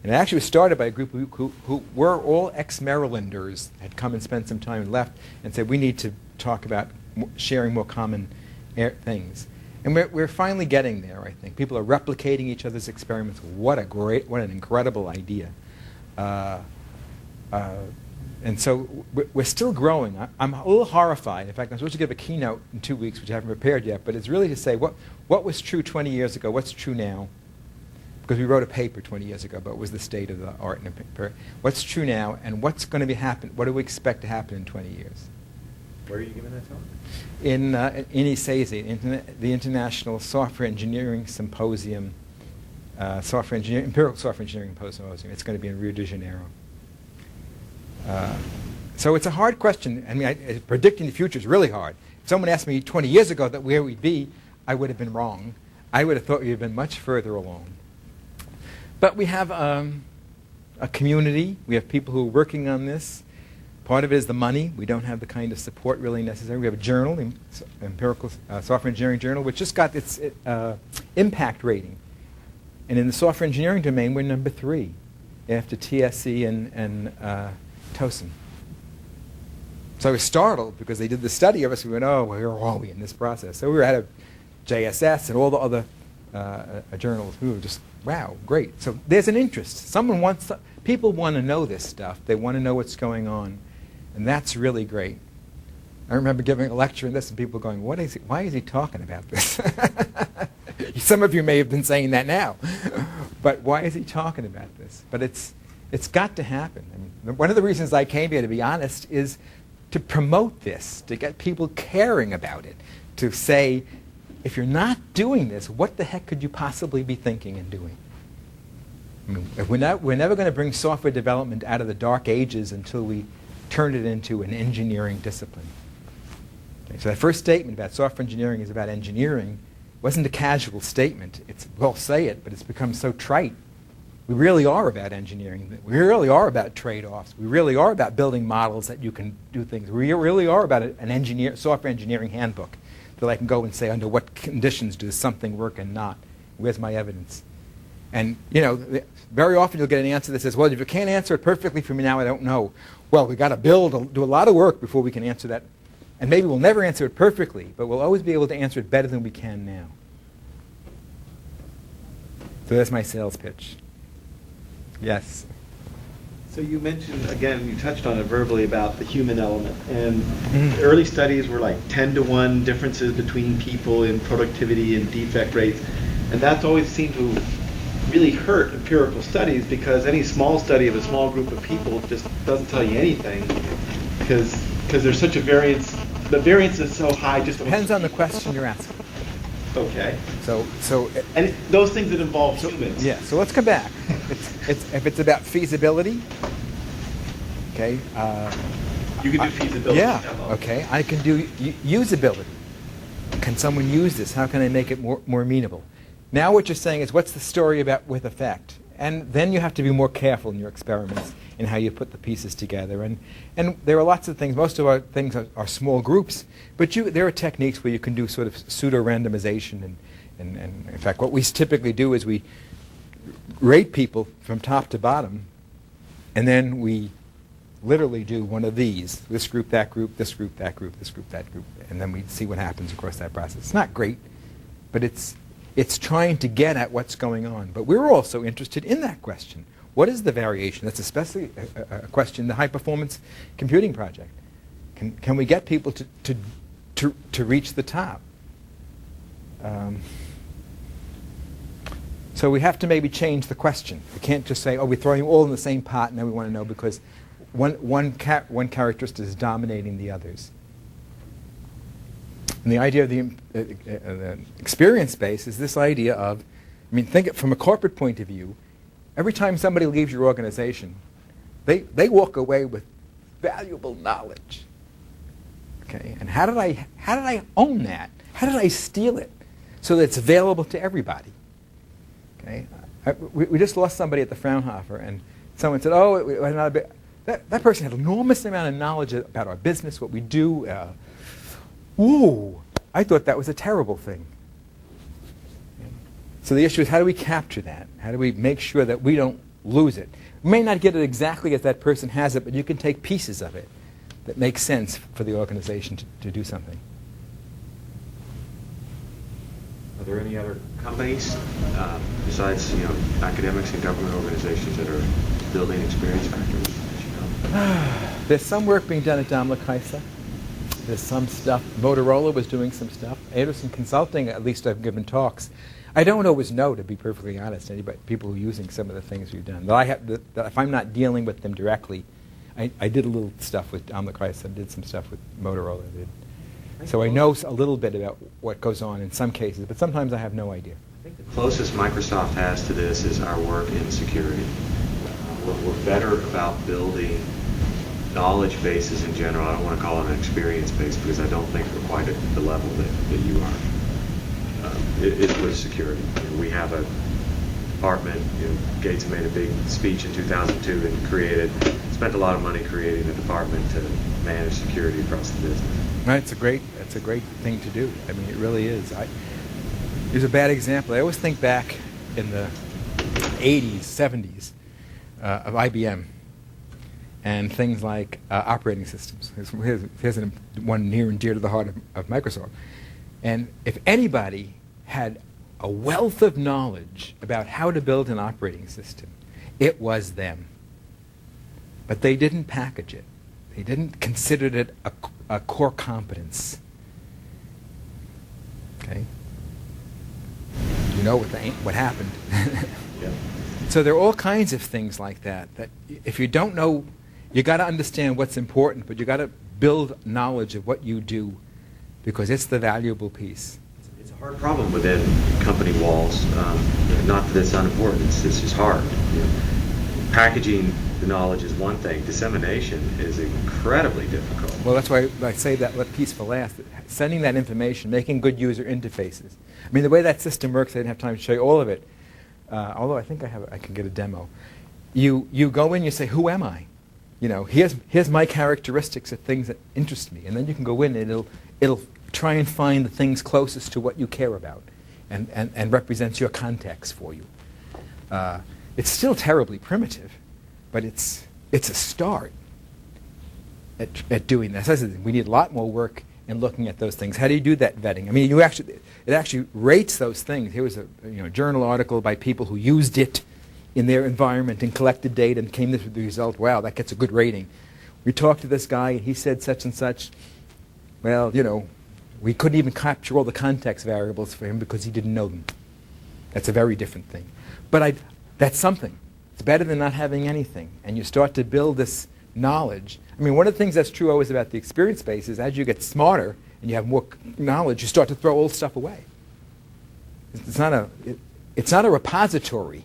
And it actually was started by a group who were all ex-Marylanders, had come and spent some time and left, and said, we need to talk about sharing more common things. And we're finally getting there, I think. People are replicating each other's experiments. What an incredible idea. And so we're still growing. I'm a little horrified. In fact, I'm supposed to give a keynote in 2 weeks, which I haven't prepared yet, but it's really to say what was true 20 years ago, what's true now. Because we wrote a paper 20 years ago about what was the state of the art and what's true now, and what's going to happen, what do we expect to happen in 20 years. Where are you giving that talk? In ISASE, the International Software Engineering Symposium, Empirical Software Engineering Symposium. It's going to be in Rio de Janeiro. So it's a hard question. I mean, predicting the future is really hard. If someone asked me 20 years ago that where we'd be, I would have been wrong. I would have thought we'd have been much further along. But we have a community. We have people who are working on this. Part of it is the money. We don't have the kind of support really necessary. We have a journal, Empirical Software Engineering Journal, which just got its impact rating. And in the software engineering domain, we're number 3, after TSE and TOSIM. So I was startled because they did the study of us. We went, oh, where are we in this process? So we were out of JSS and all the other journals. We were just, wow, great. So there's an interest. People want to know this stuff. They want to know what's going on. And that's really great. I remember giving a lecture on this and people going, why is he talking about this? Some of you may have been saying that now. But why is he talking about this? But it's got to happen. I mean, one of the reasons I came here, to be honest, is to promote this, to get people caring about it, to say, if you're not doing this, what the heck could you possibly be thinking and doing? I mean, if we're never going to bring software development out of the dark ages until we turn it into an engineering discipline. Okay, so that first statement about software engineering is about engineering wasn't a casual statement. It's, we'll say it, but it's become so trite. We really are about engineering. We really are about trade-offs. We really are about building models that you can do things. We really are about an software engineering handbook that I can go and say under what conditions does something work and not. Where's my evidence? And, you know, very often you'll get an answer that says, well, if you can't answer it perfectly for me now, I don't know. Well, we've got to do a lot of work before we can answer that. And maybe we'll never answer it perfectly, but we'll always be able to answer it better than we can now. So that's my sales pitch. Yes? So you mentioned, again, you touched on it verbally about the human element. And early studies were like 10-to-1 differences between people in productivity and defect rates. And that's always seemed to really hurt empirical studies, because any small study of a small group of people just doesn't tell you anything, because there's such a variance. The variance is so high. Just depends on the question you're asking. Okay. And those things that involve humans. Yeah. So let's come back. If it's about feasibility, okay. You can do feasibility. Yeah. Okay. I can do usability. Can someone use this? How can I make it more amenable? Now what you're saying is, what's the story about with effect? And then you have to be more careful in your experiments in how you put the pieces together. And there are lots of things. Most of our things are small groups, but there are techniques where you can do sort of pseudo-randomization. And in fact, what we typically do is we rate people from top to bottom, and then we literally do one of these. This group, that group, this group, that group, this group, that group. And then we see what happens across that process. It's not great, but it's trying to get at what's going on. But we're also interested in that question. What is the variation? That's especially a question in the high-performance computing project. Can we get people to reach the top? So we have to maybe change the question. We can't just say, oh, we're throwing them all in the same pot, and then we want to know because one characteristic is dominating the others. And the idea of the experience base is this idea of, I mean, think it from a corporate point of view. Every time somebody leaves your organization, they walk away with valuable knowledge. Okay, and how did I own that? How did I steal it so that it's available to everybody? Okay, we just lost somebody at the Fraunhofer, and someone said, "Oh, that person had an enormous amount of knowledge about our business, what we do." Ooh, I thought that was a terrible thing. So the issue is, how do we capture that? How do we make sure that we don't lose it? We may not get it exactly as that person has it, but you can take pieces of it that make sense for the organization to do something. Are there any other companies besides academics and government organizations that are building experience factors that you know? There's some work being done at Daimler-Chrysler. There's some stuff. Motorola was doing some stuff. Anderson Consulting, at least I've given talks. I don't always know, to be perfectly honest, people who are using some of the things we've done. If I'm not dealing with them directly, I did a little stuff with Daimler-Chrysler, did some stuff with Motorola. So I know a little bit about what goes on in some cases, but sometimes I have no idea. I think the closest Microsoft has to this is our work in security. We're better about building knowledge bases in general. I don't want to call it an experience base because I don't think we're quite at the level that you are. It's with security. We have a department. Gates made a big speech in 2002 and spent a lot of money creating a department to manage security across the business. That's a great thing to do. I mean, it really is. Here's a bad example. I always think back in the 80s, 70s of IBM and things like operating systems. Here's one near and dear to the heart of Microsoft. And if anybody had a wealth of knowledge about how to build an operating system, it was them. But they didn't package it. They didn't consider it a core competence. Okay? You know what happened. Yeah. So there are all kinds of things like that if you don't know, you got to understand what's important, but you got to build knowledge of what you do because it's the valuable piece. It's a hard problem within company walls. Not that it's unimportant. It's just hard. packaging the knowledge is one thing. Dissemination is incredibly difficult. Well, that's why I say that piece for last. Sending that information, making good user interfaces. I mean, the way that system works, I didn't have time to show you all of it. Although I think I can get a demo. You go in, you say, who am I? You know, here's my characteristics of things that interest me, and then you can go in and it'll try and find the things closest to what you care about, and represents your context for you. It's still terribly primitive, but it's a start at doing this. We need a lot more work in looking at those things. How do you do that vetting? I mean, it actually rates those things. Here was a journal article by people who used it in their environment and collected data and came to the result, wow, that gets a good rating. We talked to this guy and he said such and such. Well, we couldn't even capture all the context variables for him because he didn't know them. That's a very different thing. But that's something. It's better than not having anything. And you start to build this knowledge. I mean, one of the things that's true always about the experience base is as you get smarter and you have more knowledge, you start to throw old stuff away. It's not a repository.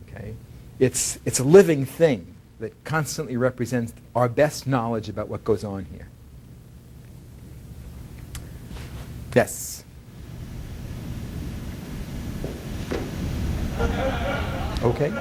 Okay? It's a living thing that constantly represents our best knowledge about what goes on here. Yes. Okay.